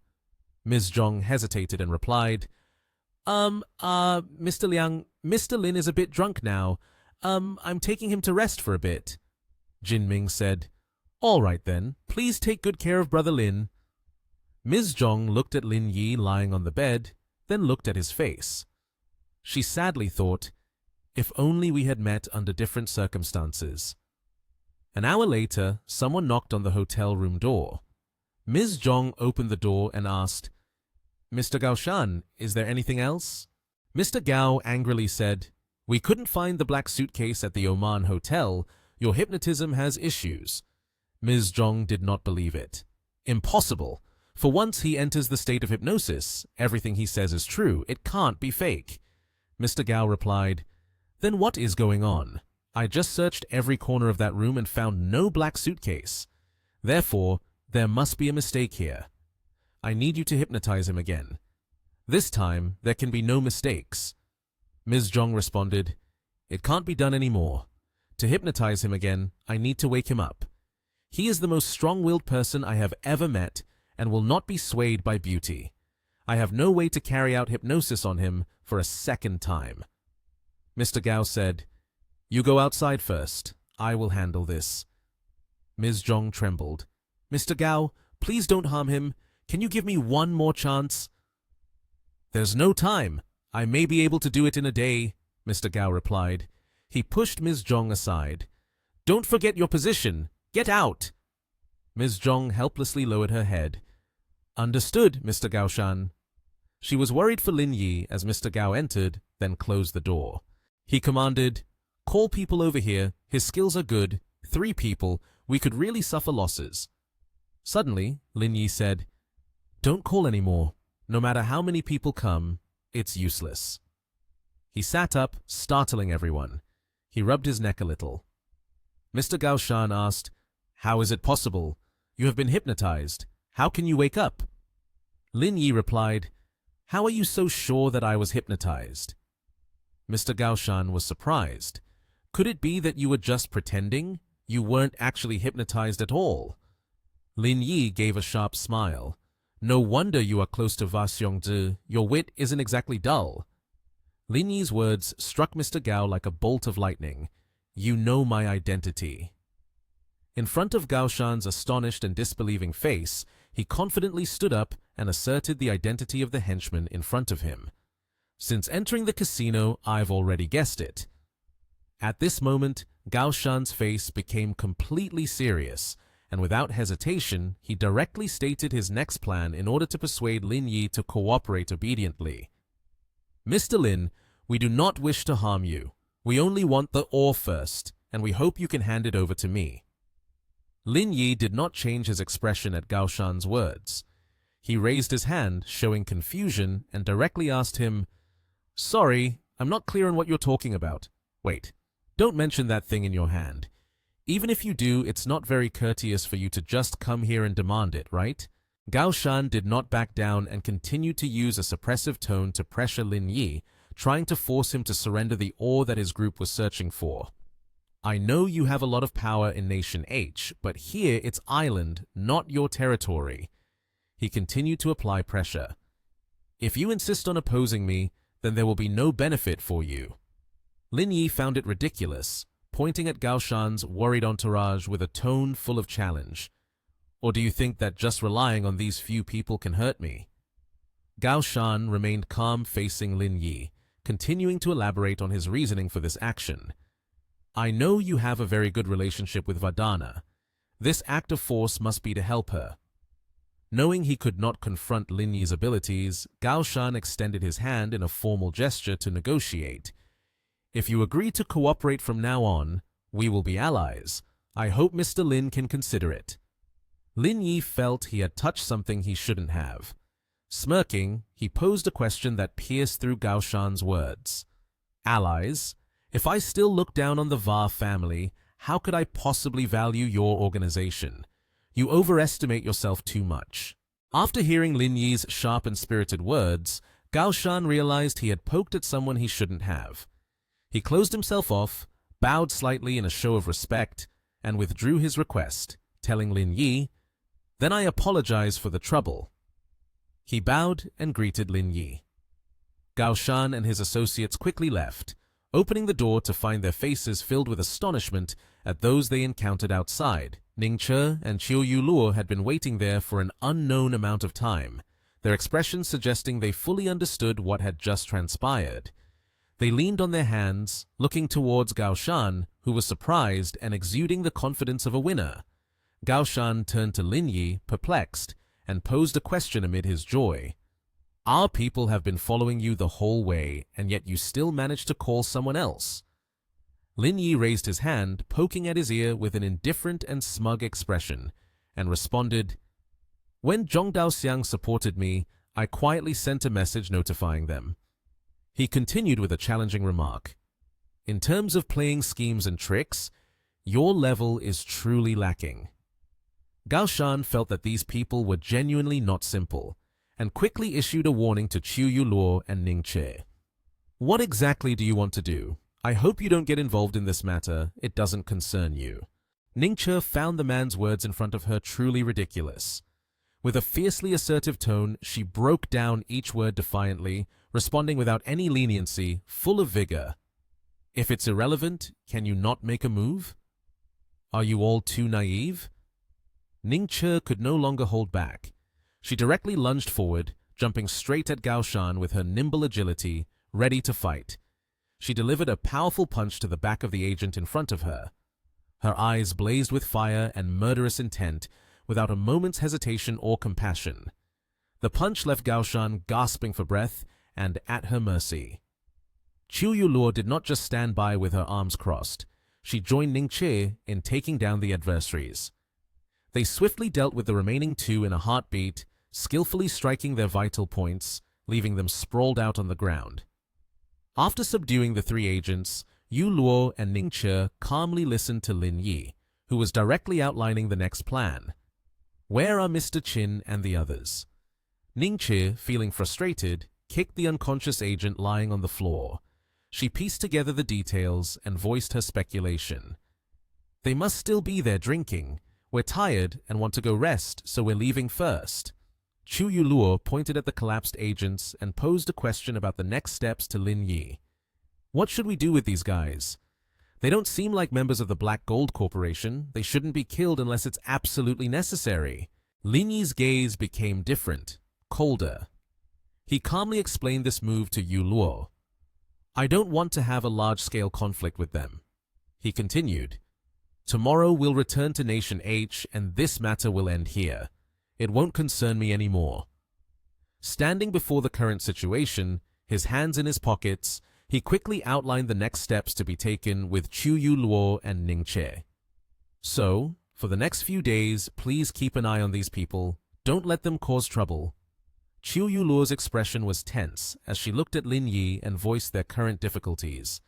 Ms. Zhong hesitated and replied, Mr. Liang, Mr. Lin is a bit drunk now. I'm taking him to rest for a bit. Jin Ming said, All right then, please take good care of Brother Lin. Ms. Zhong looked at Lin Yi lying on the bed, then looked at his face. She sadly thought, if only we had met under different circumstances. An hour later, someone knocked on the hotel room door. Ms. Zhong opened the door and asked, Mr. Gao Shan, is there anything else? Mr. Gao angrily said, We couldn't find the black suitcase at the Oman Hotel. Your hypnotism has issues. Ms. Zhong did not believe it. Impossible. For once he enters the state of hypnosis, everything he says is true. It can't be fake. Mr. Gao replied, Then what is going on? I just searched every corner of that room and found no black suitcase. Therefore, there must be a mistake here. I need you to hypnotize him again. This time, there can be no mistakes. Ms. Zhong responded, It can't be done anymore. To hypnotize him again, I need to wake him up. He is the most strong-willed person I have ever met and will not be swayed by beauty. I have no way to carry out hypnosis on him for a second time. Mr. Gao said, You go outside first. I will handle this. Ms. Zhong trembled. Mr. Gao, please don't harm him. Can you give me one more chance? There's no time. I may be able to do it in a day, Mr. Gao replied. He pushed Ms. Zhong aside. Don't forget your position. Get out. Ms. Zhong helplessly lowered her head. Understood, Mr. Gao Shan. She was worried for Lin Yi as Mr. Gao entered, then closed the door. He commanded, Call people over here. His skills are good. 3 people. We could really suffer losses. Suddenly, Lin Yi said, Don't call anymore. No matter how many people come, it's useless. He sat up, startling everyone. He rubbed his neck a little. Mr. Gao Shan asked, How is it possible? You have been hypnotized. How can you wake up? Lin Yi replied, How are you so sure that I was hypnotized? Mr. Gao Shan was surprised. Could it be that you were just pretending? You weren't actually hypnotized at all? Lin Yi gave a sharp smile. No wonder you are close to Va Xiongzi. Your wit isn't exactly dull. Lin Yi's words struck Mr. Gao like a bolt of lightning. You know my identity. In front of Gao Shan's astonished and disbelieving face, he confidently stood up and asserted the identity of the henchman in front of him. Since entering the casino, I've already guessed it. At this moment, Gao Shan's face became completely serious, and without hesitation, he directly stated his next plan in order to persuade Lin Yi to cooperate obediently. Mr. Lin, we do not wish to harm you. We only want the ore first, and we hope you can hand it over to me. Lin Yi did not change his expression at Gao Shan's words. He raised his hand, showing confusion, and directly asked him, Sorry, I'm not clear on what you're talking about. Wait, don't mention that thing in your hand. Even if you do, it's not very courteous for you to just come here and demand it, right? Gao Shan did not back down and continued to use a suppressive tone to pressure Lin Yi, trying to force him to surrender the ore that his group was searching for. I know you have a lot of power in Nation H, but here it's island, not your territory. He continued to apply pressure. If you insist on opposing me, then there will be no benefit for you. Lin Yi found it ridiculous, pointing at Gao Shan's worried entourage with a tone full of challenge. Or do you think that just relying on these few people can hurt me? Gao Shan remained calm facing Lin Yi, continuing to elaborate on his reasoning for this action. I know you have a very good relationship with Vardana. This act of force must be to help her. Knowing he could not confront Lin Yi's abilities, Gao Shan extended his hand in a formal gesture to negotiate. If you agree to cooperate from now on, we will be allies. I hope Mr. Lin can consider it. Lin Yi felt he had touched something he shouldn't have. Smirking, he posed a question that pierced through Gao Shan's words. Allies? If I still look down on the Va family, how could I possibly value your organization? You overestimate yourself too much. After hearing Lin Yi's sharp and spirited words, Gao Shan realized he had poked at someone he shouldn't have. He closed himself off, bowed slightly in a show of respect, and withdrew his request, telling Lin Yi, Then I apologize for the trouble. He bowed and greeted Lin Yi. Gao Shan and his associates quickly left. opening the door to find their faces filled with astonishment at those they encountered outside. Ning Che and Chiu Yu Luo had been waiting there for an unknown amount of time, their expressions suggesting they fully understood what had just transpired. They leaned on their hands, looking towards Gao Shan, who was surprised and exuding the confidence of a winner. Gao Shan turned to Lin Yi, perplexed, and posed a question amid his joy. Our people have been following you the whole way, and yet you still managed to call someone else. Lin Yi raised his hand, poking at his ear with an indifferent and smug expression, and responded, "When Zhong Daoxiang supported me, I quietly sent a message notifying them." He continued with a challenging remark. "In terms of playing schemes and tricks, your level is truly lacking." Gao Shan felt that these people were genuinely not simple, and quickly issued a warning to Chiu Yu Luo and Ning Che. "What exactly do you want to do? I hope you don't get involved in this matter. It doesn't concern you." Ning Che found the man's words in front of her truly ridiculous. With a fiercely assertive tone, she broke down each word defiantly, responding without any leniency, full of vigor. "If it's irrelevant, can you not make a move? Are you all too naive?" Ning Che could no longer hold back. She directly lunged forward, jumping straight at Gao Shan with her nimble agility, ready to fight. She delivered a powerful punch to the back of the agent in front of her. Her eyes blazed with fire and murderous intent, without a moment's hesitation or compassion. The punch left Gao Shan gasping for breath and at her mercy. Chiu Yu Luo did not just stand by with her arms crossed. She joined Ning Che in taking down the adversaries. They swiftly dealt with the remaining two in a heartbeat, skillfully striking their vital points, leaving them sprawled out on the ground. After subduing the three agents, Yu Luo and Ning Che calmly listened to Lin Yi, who was directly outlining the next plan. Where are Mr. Qin and the others? Ning Che, feeling frustrated, kicked the unconscious agent lying on the floor. She pieced together the details and voiced her speculation. "They must still be there drinking. We're tired and want to go rest, so we're leaving first." Chiu Yu Luo pointed at the collapsed agents and posed a question about the next steps to Lin Yi. "What should we do with these guys? They don't seem like members of the Black Gold Corporation. They shouldn't be killed unless it's absolutely necessary." Lin Yi's gaze became different, colder. He calmly explained this move to Yu Luo. "I don't want to have a large-scale conflict with them." He continued, "Tomorrow we'll return to Nation H and this matter will end here. It won't concern me anymore." Standing before the current situation, his hands in his pockets, he quickly outlined the next steps to be taken with Chiu Yu Luo and Ning Che. "So, for the next few days, please keep an eye on these people. Don't let them cause trouble." Chiu Yu Luo's expression was tense as she looked at Lin Yi and voiced their current difficulties.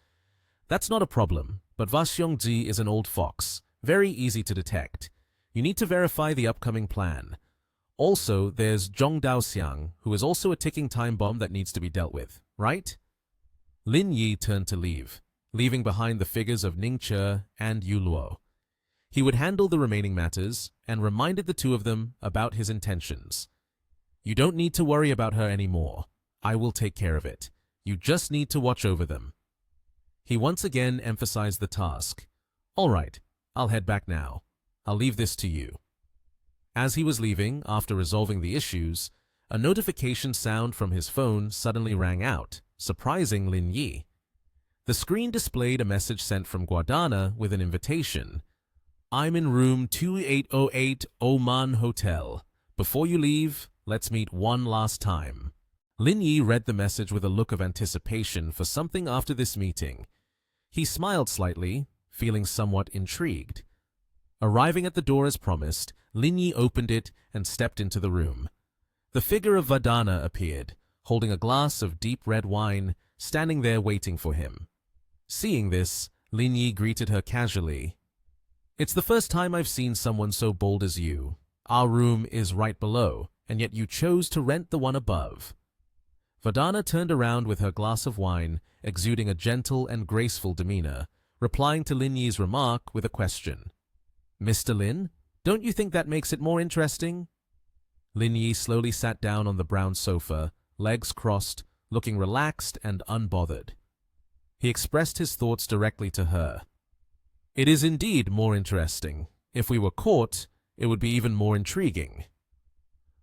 "That's not a problem, but Va Xiongji is an old fox, very easy to detect. You need to verify the upcoming plan. Also, there's Zhong Daoxiang, who is also a ticking time bomb that needs to be dealt with, right?" Lin Yi turned to leave, leaving behind the figures of Ning Che and Yu Luo. He would handle the remaining matters and reminded the two of them about his intentions. "You don't need to worry about her anymore. I will take care of it. You just need to watch over them." He once again emphasized the task. "All right, I'll head back now. I'll leave this to you." As he was leaving, after resolving the issues, a notification sound from his phone suddenly rang out, surprising Lin Yi. The screen displayed a message sent from Guadana with an invitation. "I'm in room 2808 Oman Hotel. Before you leave, let's meet one last time." Lin Yi read the message with a look of anticipation for something after this meeting. He smiled slightly, feeling somewhat intrigued. Arriving at the door as promised, Lin Yi opened it and stepped into the room. The figure of Vadana appeared, holding a glass of deep red wine, standing there waiting for him. Seeing this, Lin Yi greeted her casually. "It's the first time I've seen someone so bold as you. Our room is right below, and yet you chose to rent the one above." Vadana turned around with her glass of wine, exuding a gentle and graceful demeanor, replying to Lin Yi's remark with a question. "Mr. Lin, don't you think that makes it more interesting?" Lin Yi slowly sat down on the brown sofa, legs crossed, looking relaxed and unbothered. He expressed his thoughts directly to her. It is indeed more interesting. If we were caught, it would be even more intriguing.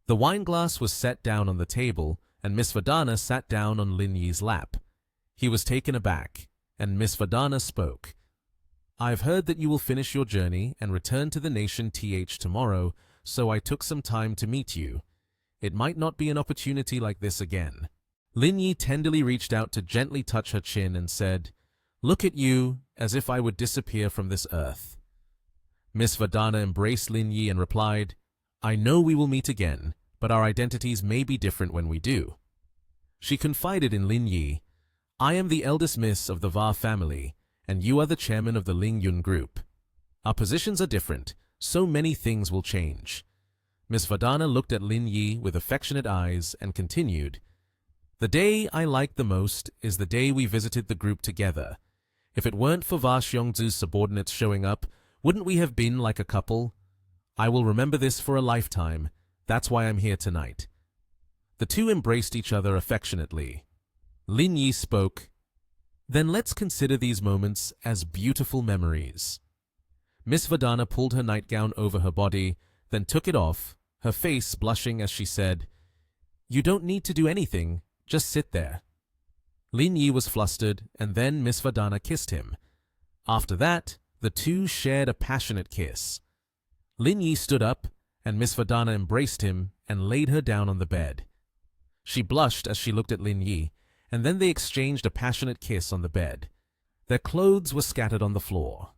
The wineglass was set down on the table, and Miss Vadana sat down on Lin Yi's lap. He was taken aback, and Miss Vadana spoke. I've heard that you will finish your journey and return to the nation tomorrow, so I took some time to meet you. It might not be an opportunity like this again. Lin Yi tenderly reached out to gently touch her chin and said, Look at you, as if I would disappear from this earth. Miss Vadana embraced Lin Yi and replied, I know we will meet again, but our identities may be different when we do. She confided in Lin Yi, I am the eldest miss of the Va family, and you are the chairman of the Ling Yun group. Our positions are different, so many things will change. Miss Vadana looked at Lin Yi with affectionate eyes and continued, The day I like the most is the day we visited the group together. If it weren't for Va Xiongzu's subordinates showing up, wouldn't we have been like a couple? I will remember this for a lifetime. That's why I'm here tonight. The two embraced each other affectionately. Lin Yi spoke, Then let's consider these moments as beautiful memories. Miss Vadana pulled her nightgown over her body, then took it off, her face blushing as she said, You don't need to do anything, just sit there. Lin Yi was flustered, and then Miss Vadana kissed him. After that, the two shared a passionate kiss. Lin Yi stood up, and Miss Vadana embraced him and laid her down on the bed. She blushed as she looked at Lin Yi, and then they exchanged a passionate kiss on the bed. Their clothes were scattered on the floor.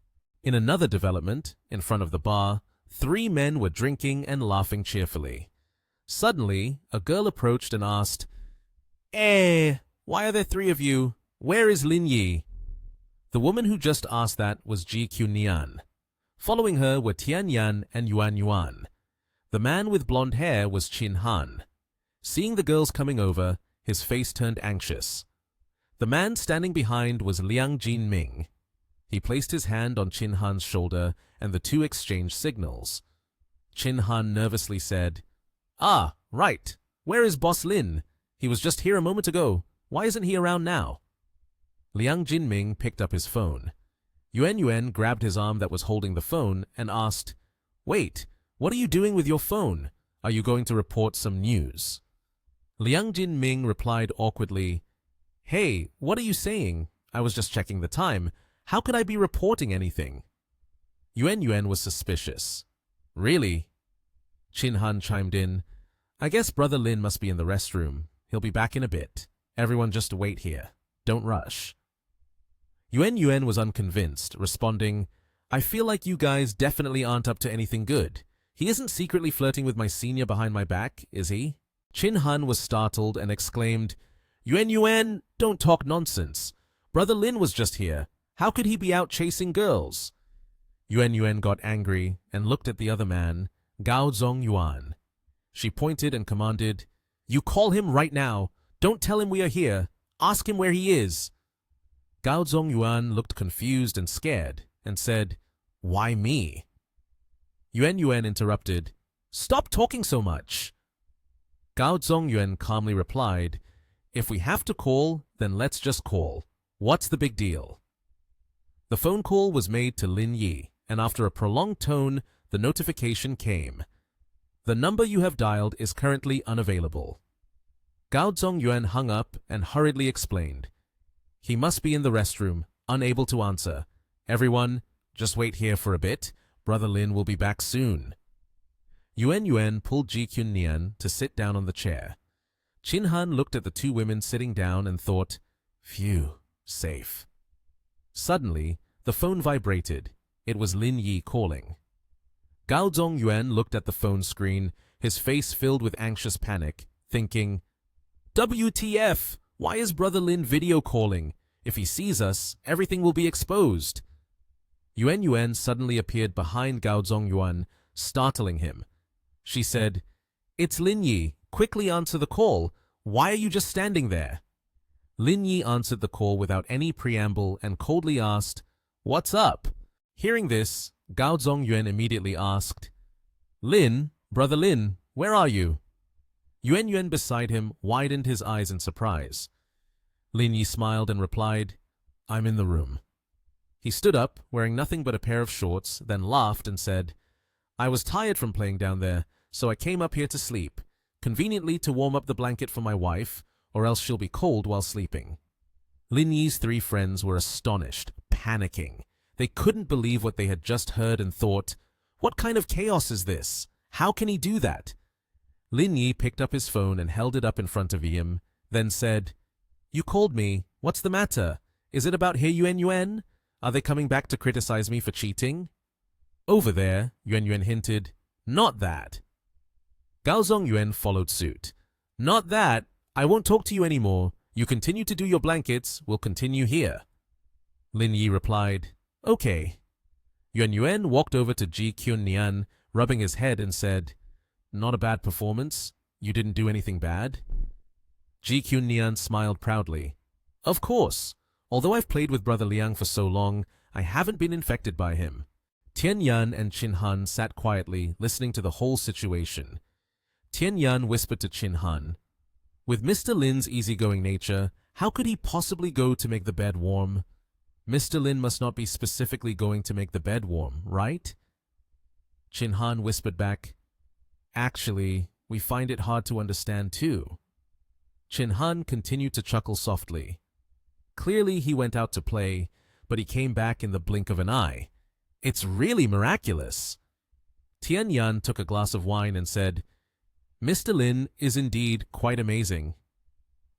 In another development, in front of the bar, 3 men were drinking and laughing cheerfully. Suddenly, a girl approached and asked, why are there 3 of you? Where is Lin Yi? The woman who just asked that was Ji Qunian. Following her were Tian Yan and Yuan Yuan. The man with blonde hair was Qin Han. Seeing the girls coming over, his face turned anxious. The man standing behind was Liang Jinming. He placed his hand on Qin Han's shoulder, and the two exchanged signals. Qin Han nervously said, Ah, right. Where is Boss Lin? He was just here a moment ago. Why isn't he around now? Liang Jinming picked up his phone. Yuan Yuan grabbed his arm that was holding the phone and asked, Wait, what are you doing with your phone? Are you going to report some news? Liang Jinming replied awkwardly, Hey, what are you saying? I was just checking the time. How could I be reporting anything? Yuan Yuan was suspicious. Really? Qin Han chimed in, I guess Brother Lin must be in the restroom. He'll be back in a bit. Everyone just wait here. Don't rush. Yuan Yuan was unconvinced, responding, I feel like you guys definitely aren't up to anything good. He isn't secretly flirting with my senior behind my back, is he? Qin Han was startled and exclaimed, Yuan Yuan, don't talk nonsense. Brother Lin was just here. How could he be out chasing girls? Yuan Yuan got angry and looked at the other man, Gao Zong Yuan. She pointed and commanded, You call him right now. Don't tell him we are here. Ask him where he is. Gao Zong Yuan looked confused and scared and said, Why me? Yuan Yuan interrupted, Stop talking so much. Gao Zong Yuan calmly replied, If we have to call, then let's just call. What's the big deal? The phone call was made to Lin Yi, and after a prolonged tone, the notification came. The number you have dialed is currently unavailable. Gao Zong Yuan hung up and hurriedly explained, He must be in the restroom, unable to answer. Everyone, just wait here for a bit. Brother Lin will be back soon. Yuan Yuan pulled Ji Qunian to sit down on the chair. Qin Han looked at the 2 women sitting down and thought, Phew, safe. Suddenly, the phone vibrated. It was Lin Yi calling. Gao Zong Yuan looked at the phone screen, his face filled with anxious panic, thinking, WTF! Why is Brother Lin video calling? If he sees us, everything will be exposed. Yuan Yuan suddenly appeared behind Gao Zong Yuan, startling him. She said, It's Lin Yi. Quickly answer the call. Why are you just standing there? Lin Yi answered the call without any preamble and coldly asked, What's up? Hearing this, Gao Zong Yuan immediately asked, Lin, Brother Lin, where are you? Yuan Yuan beside him widened his eyes in surprise. Lin Yi smiled and replied, I'm in the room. He stood up, wearing nothing but a pair of shorts, then laughed and said, I was tired from playing down there, so I came up here to sleep, conveniently to warm up the blanket for my wife, or else she'll be cold while sleeping. Lin Yi's 3 friends were astonished, panicking. They couldn't believe what they had just heard and thought, what kind of chaos is this? How can he do that? Lin Yi picked up his phone and held it up in front of him, then said, You called me. What's the matter? Is it about He Yuan Yuan? Are they coming back to criticize me for cheating? Over there, Yuan Yuan hinted, Not that. Gao Zongyuan followed suit. Not that. I won't talk to you anymore. You continue to do your blankets, we'll continue here. Lin Yi replied, Okay. Yuan Yuan walked over to Ji Kyun Nian, rubbing his head and said, Not a bad performance. You didn't do anything bad. Ji Kyun Nian smiled proudly. Of course. Although I've played with Brother Liang for so long, I haven't been infected by him. Tian Yan and Qin Han sat quietly, listening to the whole situation. Tian Yan whispered to Qin Han, With Mr. Lin's easygoing nature, how could he possibly go to make the bed warm? Mr. Lin must not be specifically going to make the bed warm, right? Qin Han whispered back, Actually, we find it hard to understand too. Qin Han continued to chuckle softly. Clearly he went out to play, but he came back in the blink of an eye. It's really miraculous. Tian Yan took a glass of wine and said, Mr. Lin is indeed quite amazing.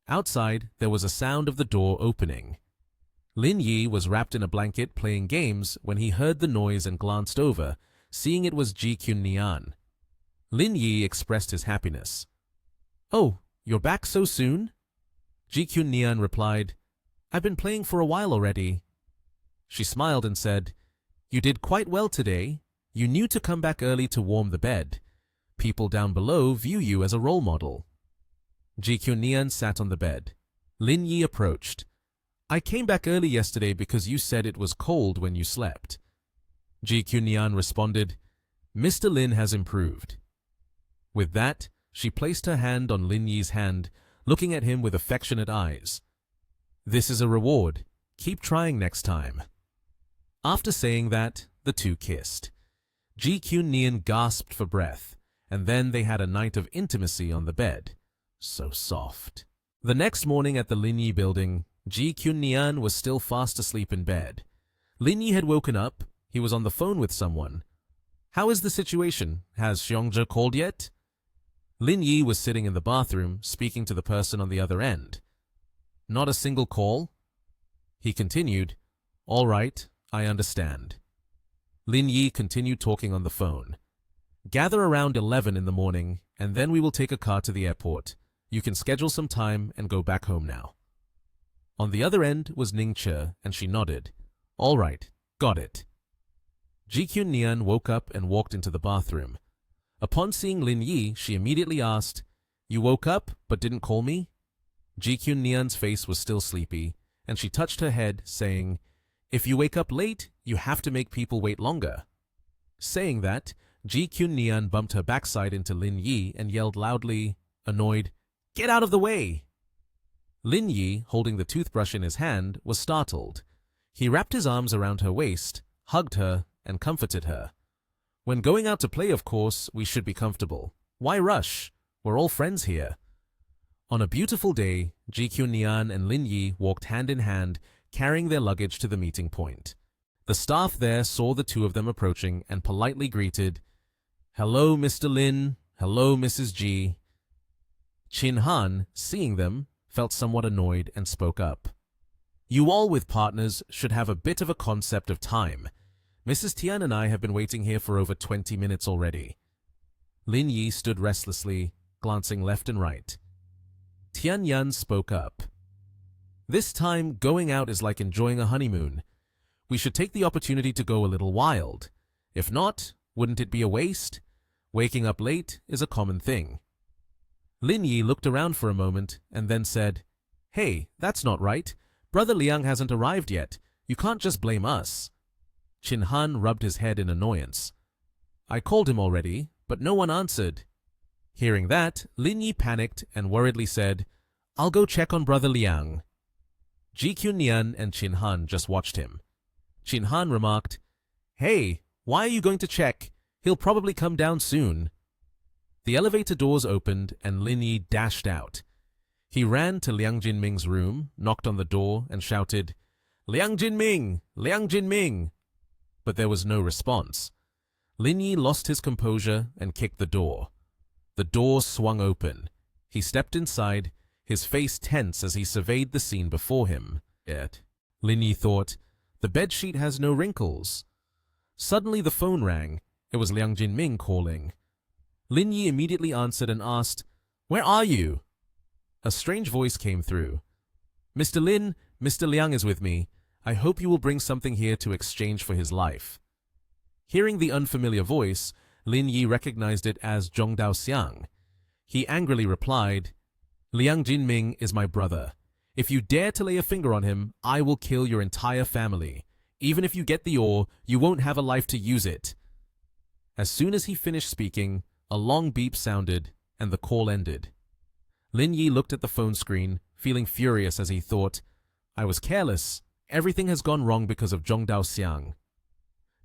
Outside, there was a sound of the door opening. Lin Yi was wrapped in a blanket playing games when he heard the noise and glanced over, seeing it was Ji Kyun Nian. Lin Yi expressed his happiness. Oh, you're back so soon? Ji Kyun Nian replied, I've been playing for a while already. She smiled and said, You did quite well today. You knew to come back early to warm the bed. People down below view you as a role model. Ji Kyun Nian sat on the bed. Lin Yi approached. I came back early yesterday because you said it was cold when you slept. Ji Kyun Nian responded, Mr. Lin has improved. With that, she placed her hand on Lin Yi's hand, looking at him with affectionate eyes. This is a reward. Keep trying next time. After saying that, the two kissed. Ji Kyun Nian gasped for breath, and then they had a night of intimacy on the bed. So soft. The next morning at the Lin Yi building, Ji Kyun Nian was still fast asleep in bed. Lin Yi had woken up. He was on the phone with someone. How is the situation? Has Xiongzhe called yet? Lin Yi was sitting in the bathroom, speaking to the person on the other end. Not a single call? He continued, All right, I understand. Lin Yi continued talking on the phone. Gather around 11 in the morning, and then we will take a car to the airport. You can schedule some time and go back home now. On the other end was Ning Che, and she nodded. All right, got it. Ji Kyun Nian woke up and walked into the bathroom. Upon seeing Lin Yi, she immediately asked, You woke up but didn't call me? Ji Kyun Nian's face was still sleepy, and she touched her head, saying, If you wake up late, you have to make people wait longer. Saying that, Ji Kyun Nian bumped her backside into Lin Yi and yelled loudly, annoyed, Get out of the way! Lin Yi, holding the toothbrush in his hand, was startled. He wrapped his arms around her waist, hugged her, and comforted her. When going out to play, of course, we should be comfortable. Why rush? We're all friends here. On a beautiful day, Ji Kyun Nian and Lin Yi walked hand in hand, carrying their luggage to the meeting point. The staff there saw the two of them approaching and politely greeted, Hello, Mr. Lin. Hello, Mrs. Ji. Qin Han, seeing them, felt somewhat annoyed and spoke up. You all with partners should have a bit of a concept of time. Mrs. Tian and I have been waiting here for over 20 minutes already. Lin Yi stood restlessly, glancing left and right. Tian Yan spoke up. This time, going out is like enjoying a honeymoon. We should take the opportunity to go a little wild. If not, wouldn't it be a waste? Waking up late is a common thing. Lin Yi looked around for a moment and then said, Hey, that's not right. Brother Liang hasn't arrived yet. You can't just blame us. Qin Han rubbed his head in annoyance. I called him already, but no one answered. Hearing that, Lin Yi panicked and worriedly said, I'll go check on Brother Liang. Ji Kyun-nian and Chin Han just watched him. Chin Han remarked, "Hey, why are you going to check? He'll probably come down soon." The elevator doors opened and Lin Yi dashed out. He ran to Liang Jinming's room, knocked on the door, and shouted, "Liang Jinming! Liang Jinming!" But there was no response. Lin Yi lost his composure and kicked the door. The door swung open. He stepped inside, his face tense as he surveyed the scene before him. Yet, Lin Yi thought, the bedsheet has no wrinkles. Suddenly the phone rang. It was Liang Jinming calling. Lin Yi immediately answered and asked, "Where are you?" A strange voice came through. "Mr. Lin, Mr. Liang is with me. I hope you will bring something here to exchange for his life." Hearing the unfamiliar voice, Lin Yi recognized it as Zhong Daoxiang. He angrily replied, "Liang Jinming is my brother. If you dare to lay a finger on him, I will kill your entire family. Even if you get the ore, you won't have a life to use it." As soon as he finished speaking, a long beep sounded, and the call ended. Lin Yi looked at the phone screen, feeling furious as he thought, "I was careless. Everything has gone wrong because of Zhong Daoxiang."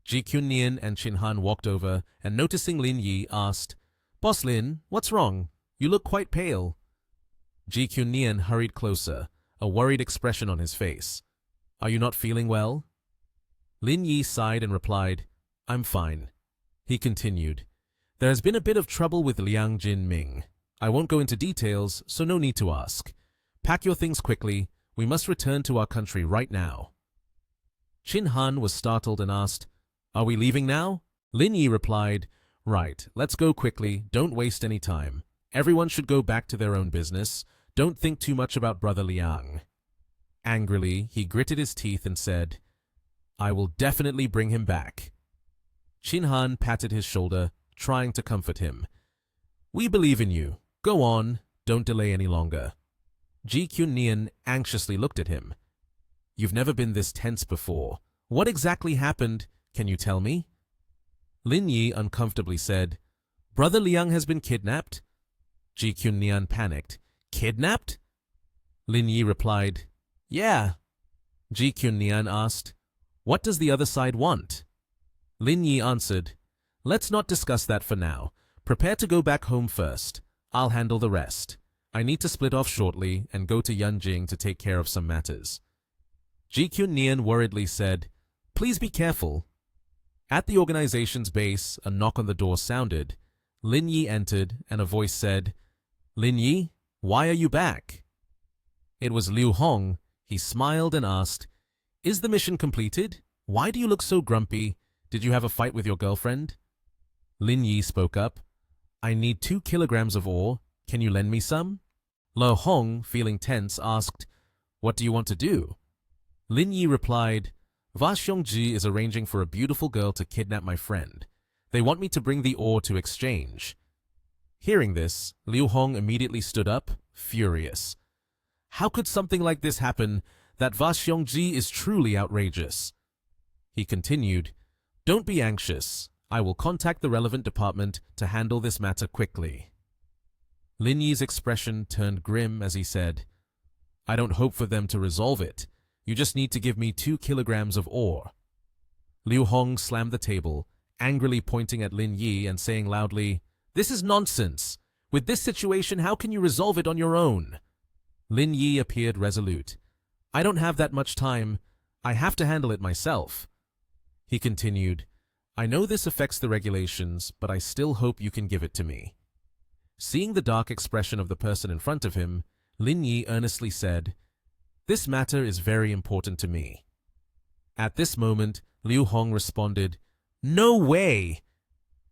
Ji Kyun-nian and Chin Han walked over and, noticing Lin Yi, asked, "Boss Lin, what's wrong? You look quite pale." Ji Kyun-nian hurried closer, a worried expression on his face. "Are you not feeling well?" Lin Yi sighed and replied, "I'm fine." He continued, "There has been a bit of trouble with Liang Jinming. I won't go into details, so no need to ask. Pack your things quickly. We must return to our country right now." Chin Han was startled and asked, "Are we leaving now?" Lin Yi replied, "Right, let's go quickly. Don't waste any time. Everyone should go back to their own business. Don't think too much about Brother Liang." Angrily, he gritted his teeth and said, "I will definitely bring him back." Chin Han patted his shoulder, trying to comfort him. "We believe in you. Go on. Don't delay any longer." Ji Kyun-nian anxiously looked at him. "You've never been this tense before. What exactly happened? Can you tell me?" Lin Yi uncomfortably said, "Brother Liang has been kidnapped." Ji Kyun-nian panicked. "Kidnapped?" Lin Yi replied, "Yeah." Ji Kyun-nian asked, "What does the other side want?" Lin Yi answered, "Let's not discuss that for now. Prepare to go back home first. I'll handle the rest. I need to split off shortly and go to Yanjing to take care of some matters." Ji Kyun-nian worriedly said, "Please be careful." At the organization's base, a knock on the door sounded. Lin Yi entered, and a voice said, "Lin Yi, why are you back?" It was Liu Hong. He smiled and asked, "Is the mission completed? Why do you look so grumpy? Did you have a fight with your girlfriend?" Lin Yi spoke up, "I need 2 kilograms of ore. Can you lend me some?" Liu Hong, feeling tense, asked, "What do you want to do?" Lin Yi replied, "Va Xiongji is arranging for a beautiful girl to kidnap my friend. They want me to bring the ore to exchange." Hearing this, Liu Hong immediately stood up, furious. How could something like this happen? That Va Xiongji is truly outrageous. He continued, "Don't be anxious. I will contact the relevant department to handle this matter quickly." Lin Yi's expression turned grim as he said, "I don't hope for them to resolve it. You just need to give me 2 kilograms of ore." Liu Hong slammed the table, angrily pointing at Lin Yi and saying loudly, "This is nonsense. With this situation, how can you resolve it on your own?" Lin Yi appeared resolute. "I don't have that much time. I have to handle it myself." He continued, "I know this affects the regulations, but I still hope you can give it to me." Seeing the dark expression of the person in front of him, Lin Yi earnestly said, "This matter is very important to me." At this moment, Liu Hong responded, "No way!"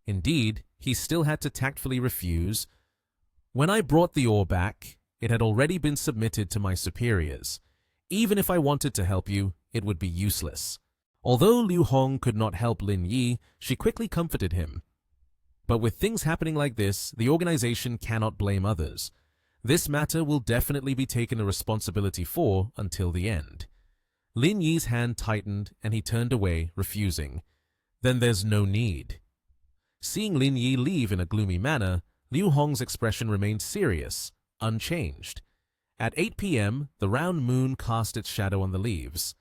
Indeed, he still had to tactfully refuse. "When I brought the ore back, it had already been submitted to my superiors. Even if I wanted to help you, it would be useless." Although Liu Hong could not help Lin Yi, she quickly comforted him. But with things happening like this, the organization cannot blame others. This matter will definitely be taken the responsibility for until the end. Lin Yi's hand tightened and he turned away, refusing. "Then there's no need." Seeing Lin Yi leave in a gloomy manner, Liu Hong's expression remained serious, unchanged. At 8 p.m., the round moon cast its shadow on the leaves.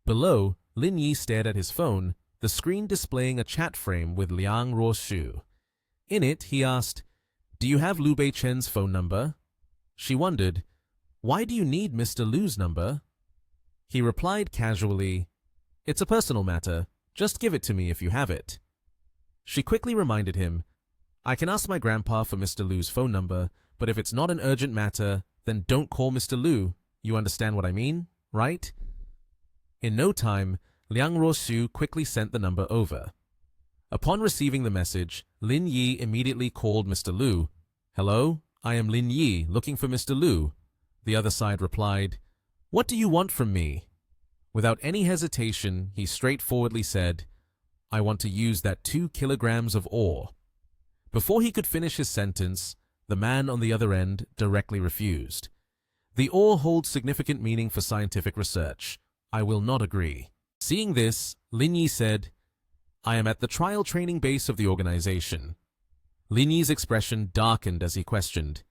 Below, Lin Yi stared at his phone, the screen displaying a chat frame with Liang Ruoshu. In it, he asked, "Do you have Liu Beichen's phone number?" She wondered, "Why do you need Mr. Liu's number?" He replied casually, "It's a personal matter. Just give it to me if you have it." She quickly reminded him, "I can ask my grandpa for Mr. Liu's phone number, but if it's not an urgent matter, then don't call Mr. Liu. You understand what I mean, right?" In no time, Liang Ruoshu quickly sent the number over. Upon receiving the message, Lin Yi immediately called Mr. Liu. "Hello, I am Lin Yi, looking for Mr. Liu." The other side replied, "What do you want from me?" Without any hesitation, he straightforwardly said, "I want to use that 2 kilograms of ore." Before he could finish his sentence, the man on the other end directly refused. "The ore holds significant meaning for scientific research. I will not agree." Seeing this, Lin Yi said, "I am at the trial training base of the organization." Lin Yi's expression darkened as he questioned,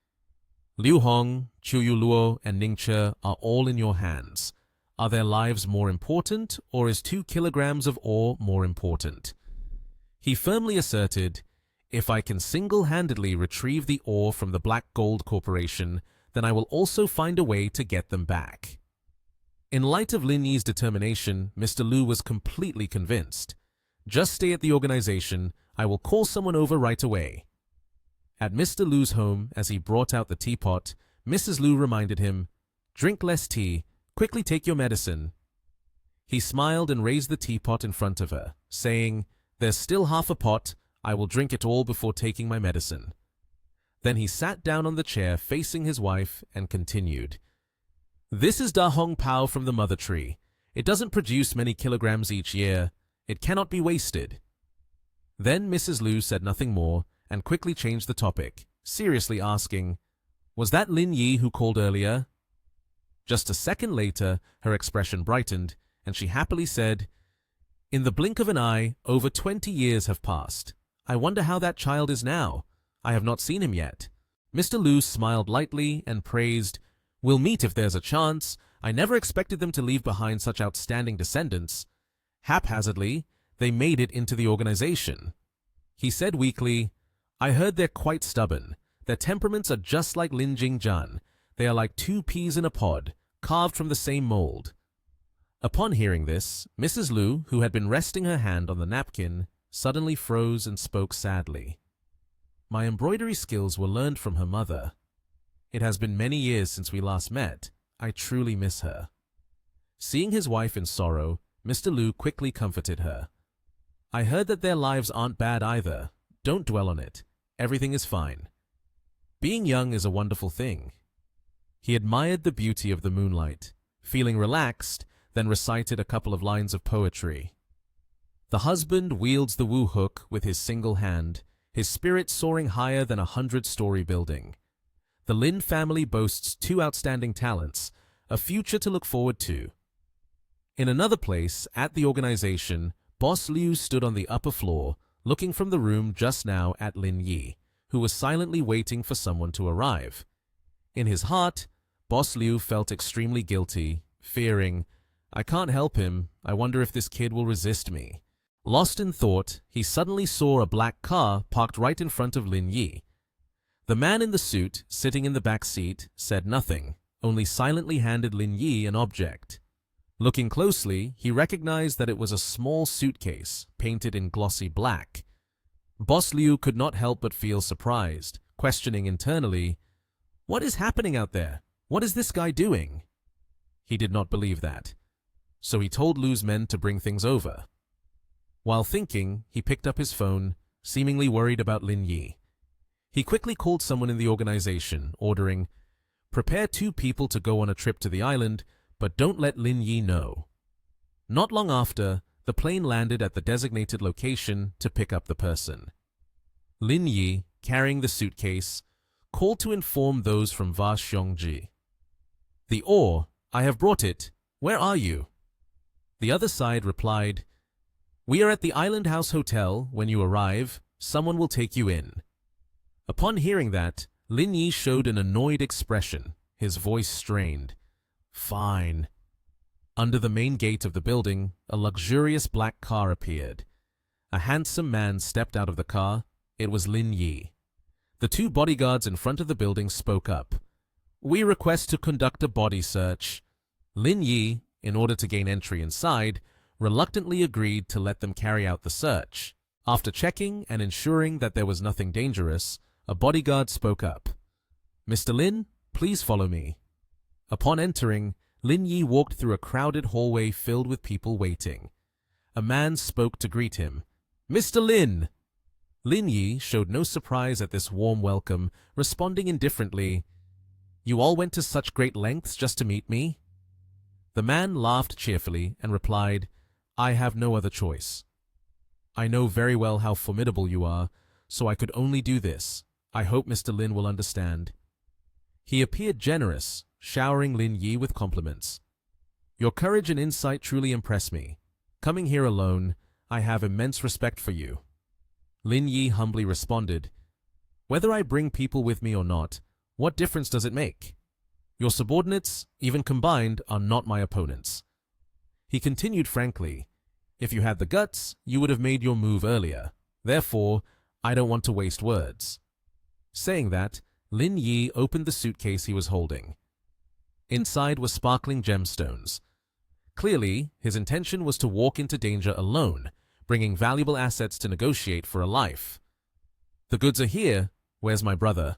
"Liu Hong, Chu Yuluo, and Ning Che are all in your hands. Are their lives more important, or is 2 kilograms of ore more important?" He firmly asserted, "If I can single-handedly retrieve the ore from the Black Gold Corporation, then I will also find a way to get them back." In light of Lin Yi's determination, Mr. Liu was completely convinced. "Just stay at the organization. I will call someone over right away." At Mr. Liu's home, as he brought out the teapot, Mrs. Liu reminded him, "Drink less tea. Quickly take your medicine." He smiled and raised the teapot in front of her, saying, "There's still half a pot. I will drink it all before taking my medicine." Then he sat down on the chair facing his wife and continued, "This is Da Hong Pao from the mother tree. It doesn't produce many kilograms each year. It cannot be wasted." Then Mrs. Liu said nothing more and quickly changed the topic, seriously asking, "Was that Lin Yi who called earlier?" Just a second later, her expression brightened, and she happily said, "In the blink of an eye, over 20 years have passed. I wonder how that child is now. I have not seen him yet." Mr. Liu smiled lightly and praised, "We'll meet if there's a chance. I never expected them to leave behind such outstanding descendants. Haphazardly, they made it into the organization." He said weakly, "I heard they're quite stubborn. Their temperaments are just like Lin Jingjian. They are like 2 peas in a pod, carved from the same mold." Upon hearing this, Mrs. Liu, who had been resting her hand on the napkin, suddenly froze and spoke sadly. "My embroidery skills were learned from her mother. It has been many years since we last met. I truly miss her." Seeing his wife in sorrow, Mr. Liu quickly comforted her. "I heard that their lives aren't bad either. Don't dwell on it. Everything is fine. Being young is a wonderful thing." He admired the beauty of the moonlight, feeling relaxed, then recited a couple of lines of poetry. "The husband wields the woo hook with his single hand, his spirit soaring higher than a 100-story building. The Lin family boasts 2 outstanding talents, a future to look forward to." In another place, at the organization, Boss Liu stood on the upper floor, looking from the room just now at Lin Yi, who was silently waiting for someone to arrive. In his heart, Boss Liu felt extremely guilty, fearing, "I can't help him. I wonder if this kid will resist me." Lost in thought, he suddenly saw a black car parked right in front of Lin Yi. The man in the suit, sitting in the back seat, said nothing, only silently handed Lin Yi an object. Looking closely, he recognized that it was a small suitcase, painted in glossy black. Boss Liu could not help but feel surprised, questioning internally, "What is happening out there? What is this guy doing?" He did not believe that, so he told Liu's men to bring things over. While thinking, he picked up his phone, seemingly worried about Lin Yi. He quickly called someone in the organization, ordering, "Prepare 2 people to go on a trip to the island, but don't let Lin Yi know." Not long after, the plane landed at the designated location to pick up the person. Lin Yi, carrying the suitcase, called to inform those from Va Xiongji. "The ore, I have brought it. Where are you?" The other side replied, "We are at the Island House Hotel. When you arrive, someone will take you in." Upon hearing that, Lin Yi showed an annoyed expression, his voice strained. Fine. Under the main gate of the building, a luxurious black car appeared. A handsome man stepped out of the car. It was Lin Yi. The two bodyguards in front of the building spoke up. We request to conduct a body search. Lin Yi, in order to gain entry inside, reluctantly agreed to let them carry out the search. After checking and ensuring that there was nothing dangerous, a bodyguard spoke up. Mr. Lin, please follow me. Upon entering, Lin Yi walked through a crowded hallway filled with people waiting. A man spoke to greet him. Mr. Lin! Lin Yi showed no surprise at this warm welcome, responding indifferently, You all went to such great lengths just to meet me? The man laughed cheerfully and replied, I have no other choice. I know very well how formidable you are, so I could only do this. I hope Mr. Lin will understand. He appeared generous, showering Lin Yi with compliments. Your courage and insight truly impress me. Coming here alone, I have immense respect for you. Lin Yi humbly responded, Whether I bring people with me or not, what difference does it make? Your subordinates, even combined, are not my opponents. He continued frankly, If you had the guts, you would have made your move earlier. Therefore, I don't want to waste words. Saying that, Lin Yi opened the suitcase he was holding. Inside were sparkling gemstones. Clearly, his intention was to walk into danger alone, bringing valuable assets to negotiate for a life. The goods are here. Where's my brother?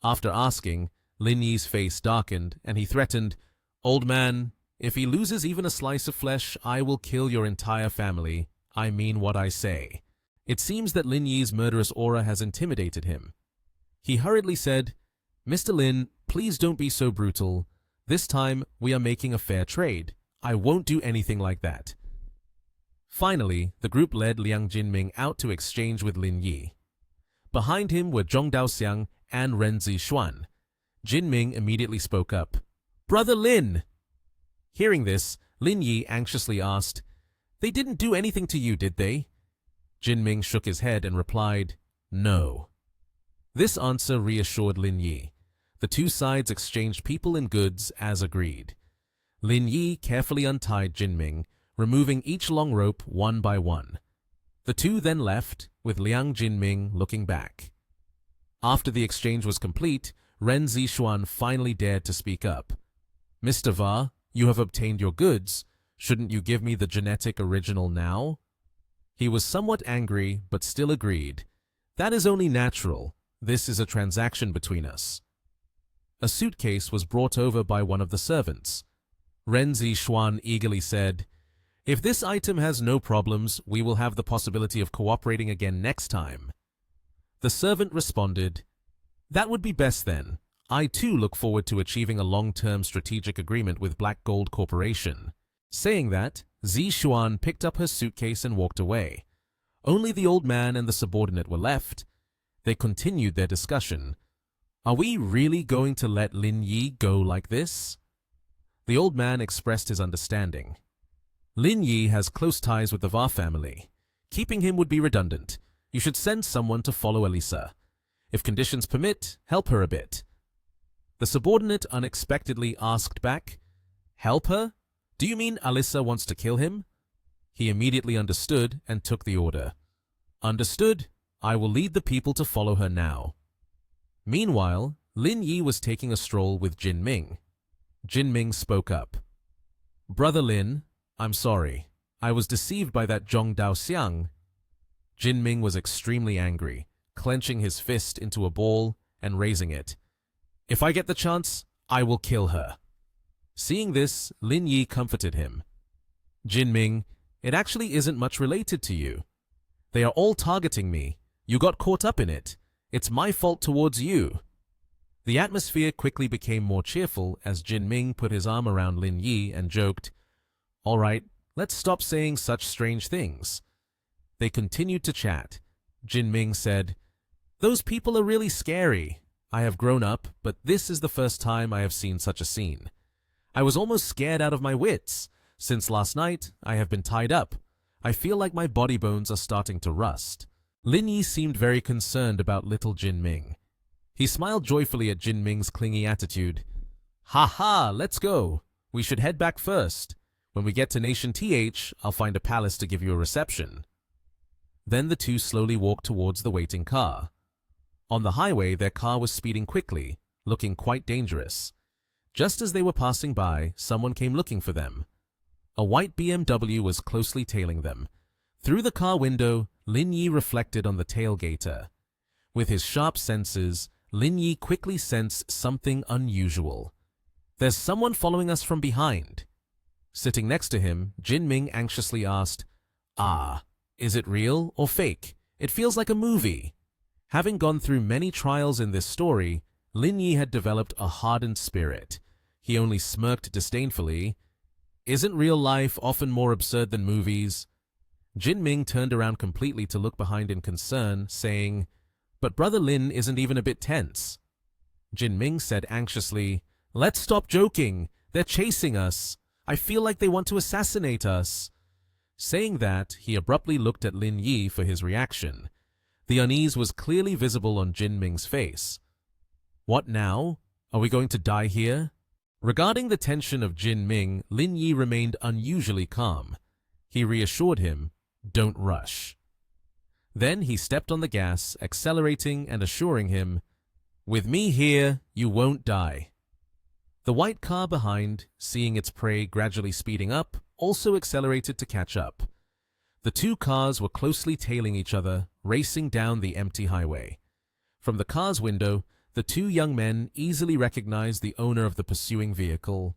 After asking, Lin Yi's face darkened, and he threatened, Old man, if he loses even a slice of flesh, I will kill your entire family. I mean what I say. It seems that Lin Yi's murderous aura has intimidated him. He hurriedly said, Mr. Lin, please don't be so brutal. This time, we are making a fair trade. I won't do anything like that. Finally, the group led Liang Jinming out to exchange with Lin Yi. Behind him were Zhong Daoxiang and Ren Zixuan. Jinming immediately spoke up. Brother Lin! Hearing this, Lin Yi anxiously asked, They didn't do anything to you, did they? Jinming shook his head and replied, No. This answer reassured Lin Yi. The two sides exchanged people and goods as agreed. Lin Yi carefully untied Jinming, removing each long rope one by one. The two then left, with Liang Jinming looking back. After the exchange was complete, Ren Zixuan finally dared to speak up. Mr. Va, you have obtained your goods. Shouldn't you give me the genetic original now? He was somewhat angry, but still agreed. That is only natural. This is a transaction between us. A suitcase was brought over by one of the servants. Ren Zixuan eagerly said, If this item has no problems, we will have the possibility of cooperating again next time. The servant responded, That would be best then. I too look forward to achieving a long-term strategic agreement with Black Gold Corporation. Saying that, Zixuan picked up her suitcase and walked away. Only the old man and the subordinate were left. They continued their discussion. Are we really going to let Lin Yi go like this? The old man expressed his understanding. Lin Yi has close ties with the Va family. Keeping him would be redundant. You should send someone to follow Elisa. If conditions permit, help her a bit. The subordinate unexpectedly asked back, Help her? Do you mean Alyssa wants to kill him? He immediately understood and took the order. Understood. I will lead the people to follow her now. Meanwhile, Lin Yi was taking a stroll with Jinming. Jinming spoke up. Brother Lin, I'm sorry. I was deceived by that Zhong Daoxiang. Jinming was extremely angry, clenching his fist into a ball and raising it. If I get the chance, I will kill her. Seeing this, Lin Yi comforted him. Jinming, it actually isn't much related to you. They are all targeting me. You got caught up in it. It's my fault towards you. The atmosphere quickly became more cheerful as Jinming put his arm around Lin Yi and joked, All right, let's stop saying such strange things. They continued to chat. Jinming said, Those people are really scary. I have grown up, but this is the first time I have seen such a scene. I was almost scared out of my wits. Since last night, I have been tied up. I feel like my body bones are starting to rust. Lin Yi seemed very concerned about little Jinming. He smiled joyfully at Jinming's clingy attitude. Ha ha, let's go. We should head back first. When we get to Nation TH, I'll find a palace to give you a reception. Then the two slowly walked towards the waiting car. On the highway, their car was speeding quickly, looking quite dangerous. Just as they were passing by, someone came looking for them. A white BMW was closely tailing them. Through the car window, Lin Yi reflected on the tailgater. With his sharp senses, Lin Yi quickly sensed something unusual. There's someone following us from behind. Sitting next to him, Jin Ming anxiously asked, is it real or fake? It feels like a movie. Having gone through many trials in this story, Lin Yi had developed a hardened spirit. He only smirked disdainfully. Isn't real life often more absurd than movies? Jin Ming turned around completely to look behind in concern, saying, But Brother Lin isn't even a bit tense. Jin Ming said anxiously, Let's stop joking. They're chasing us. I feel like they want to assassinate us. Saying that, he abruptly looked at Lin Yi for his reaction. The unease was clearly visible on Jin Ming's face. What now? Are we going to die here? Regarding the tension of Jin Ming, Lin Yi remained unusually calm. He reassured him, Don't rush. Then he stepped on the gas, accelerating and assuring him, With me here, you won't die. The white car behind, seeing its prey gradually speeding up, also accelerated to catch up. The two cars were closely tailing each other, racing down the empty highway. From the car's window, the two young men easily recognized the owner of the pursuing vehicle.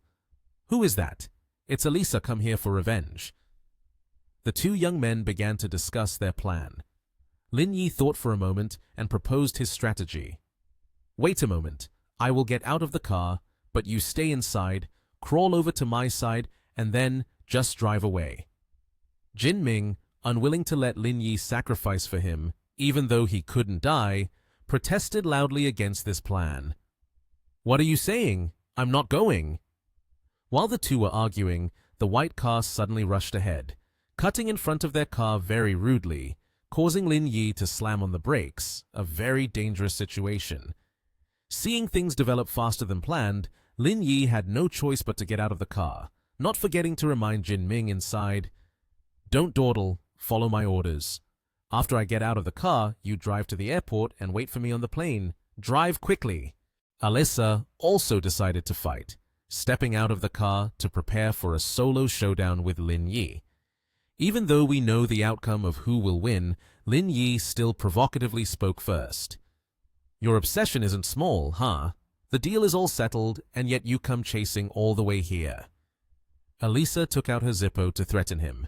Who is that? It's Elisa come here for revenge. The two young men began to discuss their plan. Lin Yi thought for a moment and proposed his strategy. Wait a moment. I will get out of the car, but you stay inside, crawl over to my side, and then just drive away. Jin Ming, unwilling to let Lin Yi sacrifice for him, even though he couldn't die, protested loudly against this plan. What are you saying? I'm not going. While the two were arguing, the white car suddenly rushed ahead, cutting in front of their car very rudely, causing Lin Yi to slam on the brakes, a very dangerous situation. Seeing things develop faster than planned, Lin Yi had no choice but to get out of the car, not forgetting to remind Jin Ming inside, Don't dawdle, follow my orders. After I get out of the car, you drive to the airport and wait for me on the plane. Drive quickly. Alyssa also decided to fight, stepping out of the car to prepare for a solo showdown with Lin Yi. Even though we know the outcome of who will win, Lin Yi still provocatively spoke first. Your obsession isn't small, huh? The deal is all settled, and yet you come chasing all the way here. Elisa took out her Zippo to threaten him.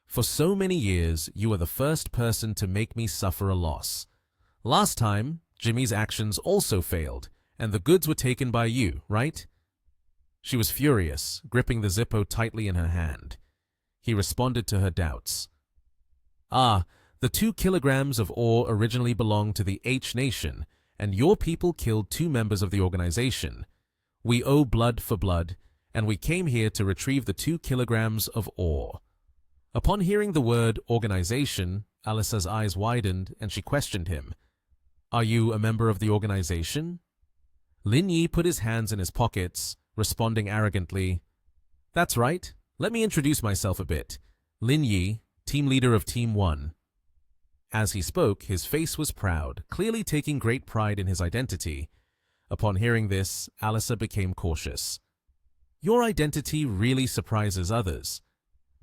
For so many years, you are the first person to make me suffer a loss. Last time, Jimmy's actions also failed, and the goods were taken by you, right? She was furious, gripping the Zippo tightly in her hand. He responded to her doubts. The 2 kilograms of ore originally belonged to the H Nation, and your people killed 2 members of the organization. We owe blood for blood, and we came here to retrieve the 2 kilograms of ore. Upon hearing the word organization, Alyssa's eyes widened and she questioned him. Are you a member of the organization? Lin Yi put his hands in his pockets, responding arrogantly, That's right. Let me introduce myself a bit. Lin Yi, team leader of Team 1. As he spoke, his face was proud, clearly taking great pride in his identity. Upon hearing this, Alyssa became cautious. Your identity really surprises others.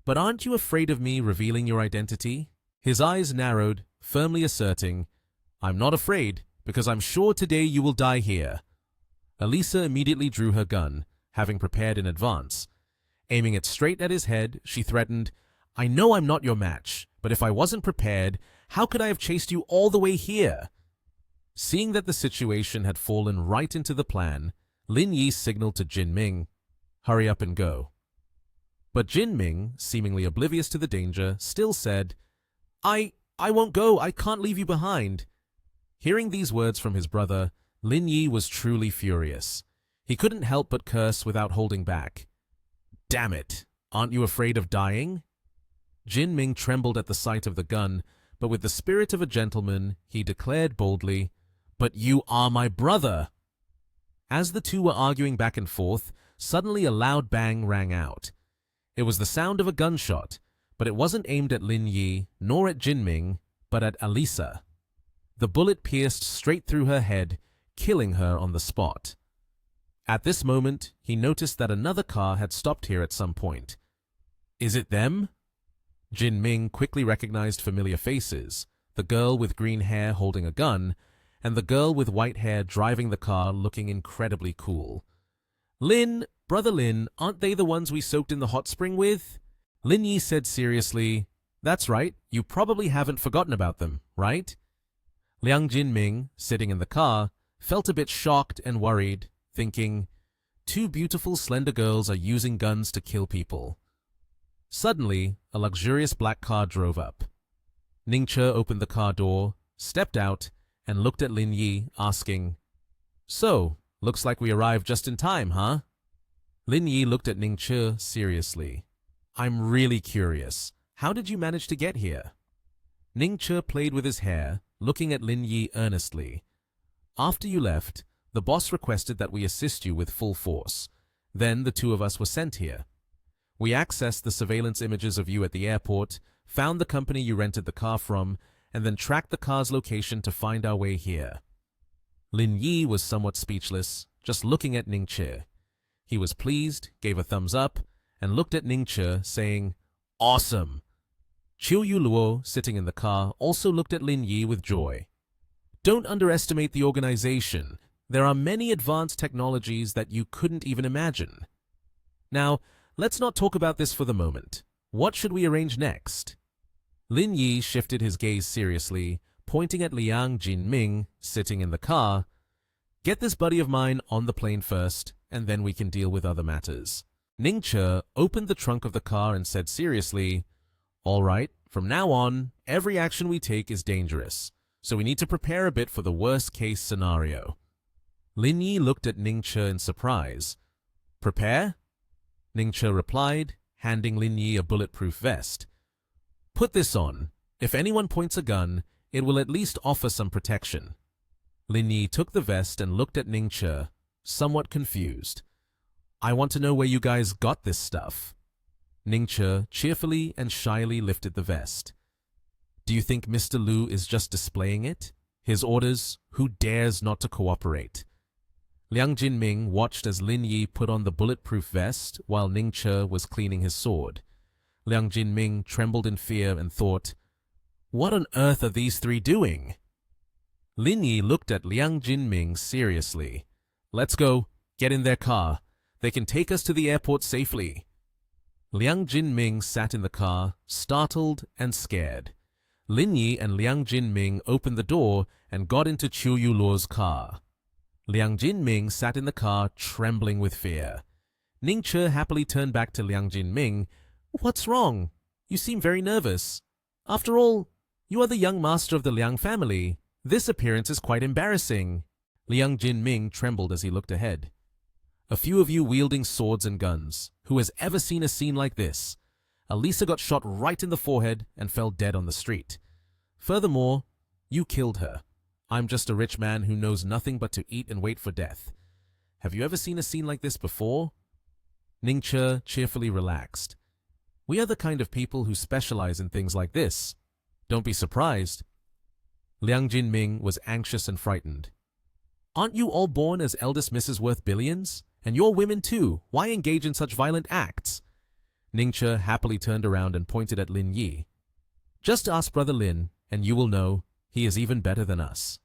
But aren't you afraid of me revealing your identity? His eyes narrowed, firmly asserting, I'm not afraid, because I'm sure today you will die here. Elisa immediately drew her gun, having prepared in advance. Aiming it straight at his head, she threatened, I know I'm not your match, but if I wasn't prepared, how could I have chased you all the way here? Seeing that the situation had fallen right into the plan, Lin Yi signaled to Jin Ming, Hurry up and go. But Jin Ming, seemingly oblivious to the danger, still said, I won't go. I can't leave you behind. Hearing these words from his brother, Lin Yi was truly furious. He couldn't help but curse without holding back. Damn it! Aren't you afraid of dying? Jin Ming trembled at the sight of the gun, but with the spirit of a gentleman, he declared boldly, But you are my brother! As the two were arguing back and forth, suddenly a loud bang rang out. It was the sound of a gunshot, but it wasn't aimed at Lin Yi nor at Jinming, but at Alisa. The bullet pierced straight through her head, killing her on the spot. At this moment, he noticed that another car had stopped here at some point. Is it them? Jinming quickly recognized familiar faces, the girl with green hair holding a gun, and the girl with white hair driving the car looking incredibly cool. Lin, brother Lin, aren't they the ones we soaked in the hot spring with? Lin Yi said seriously, That's right, you probably haven't forgotten about them, right? Liang Jinming, sitting in the car, felt a bit shocked and worried, thinking, two beautiful slender girls are using guns to kill people. Suddenly, a luxurious black car drove up. Ningche opened the car door, stepped out, and looked at Lin Yi, asking, So, looks like we arrived just in time, huh? Lin Yi looked at Ningche seriously. I'm really curious. How did you manage to get here? Ningche played with his hair, looking at Lin Yi earnestly. After you left, the boss requested that we assist you with full force. Then the two of us were sent here. We accessed the surveillance images of you at the airport, found the company you rented the car from, and then tracked the car's location to find our way here. Lin Yi was somewhat speechless, just looking at Ningche. He was pleased, gave a thumbs up, and looked at Ningche, saying, Awesome! Qiu Luo, sitting in the car, also looked at Lin Yi with joy. Don't underestimate the organization. There are many advanced technologies that you couldn't even imagine. Now, let's not talk about this for the moment. What should we arrange next? Lin Yi shifted his gaze seriously, pointing at Liang Jinming, sitting in the car. Get this buddy of mine on the plane first, and then we can deal with other matters. Ningche opened the trunk of the car and said seriously, All right, from now on, every action we take is dangerous, so we need to prepare a bit for the worst-case scenario. Lin Yi looked at Ningche in surprise. Prepare? Ningche replied, handing Lin Yi a bulletproof vest. Put this on. If anyone points a gun, it will at least offer some protection. Lin Yi took the vest and looked at Ningche, somewhat confused. I want to know where you guys got this stuff. Ningche cheerfully and shyly lifted the vest. Do you think Mr. Lu is just displaying it? His orders, who dares not to cooperate? Liang Jinming watched as Lin Yi put on the bulletproof vest while Ningche was cleaning his sword. Liang Jinming trembled in fear and thought, What on earth are these three doing? Lin Yi looked at Liang Jinming seriously. Let's go. Get in their car. They can take us to the airport safely. Liang Jinming sat in the car, startled and scared. Lin Yi and Liang Jinming opened the door and got into Qiu Luo's car. Liang Jinming sat in the car, trembling with fear. Ningche happily turned back to Liang Jinming. What's wrong? You seem very nervous. After all, you are the young master of the Liang family. This appearance is quite embarrassing. Liang Jinming trembled as he looked ahead. A few of you wielding swords and guns. Who has ever seen a scene like this? Alisa got shot right in the forehead and fell dead on the street. Furthermore, you killed her. I'm just a rich man who knows nothing but to eat and wait for death. Have you ever seen a scene like this before? Ningche cheerfully relaxed. We are the kind of people who specialize in things like this. Don't be surprised. Liang Jinming was anxious and frightened. Aren't you all born as eldest Mrs. Worth Billions? And you're women too. Why engage in such violent acts? Ningche happily turned around and pointed at Lin Yi. Just ask Brother Lin, and you will know he is even better than us.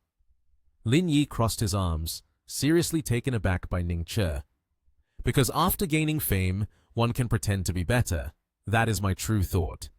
Lin Yi crossed his arms, seriously taken aback by Ningche. Because after gaining fame, one can pretend to be better. That is my true thought.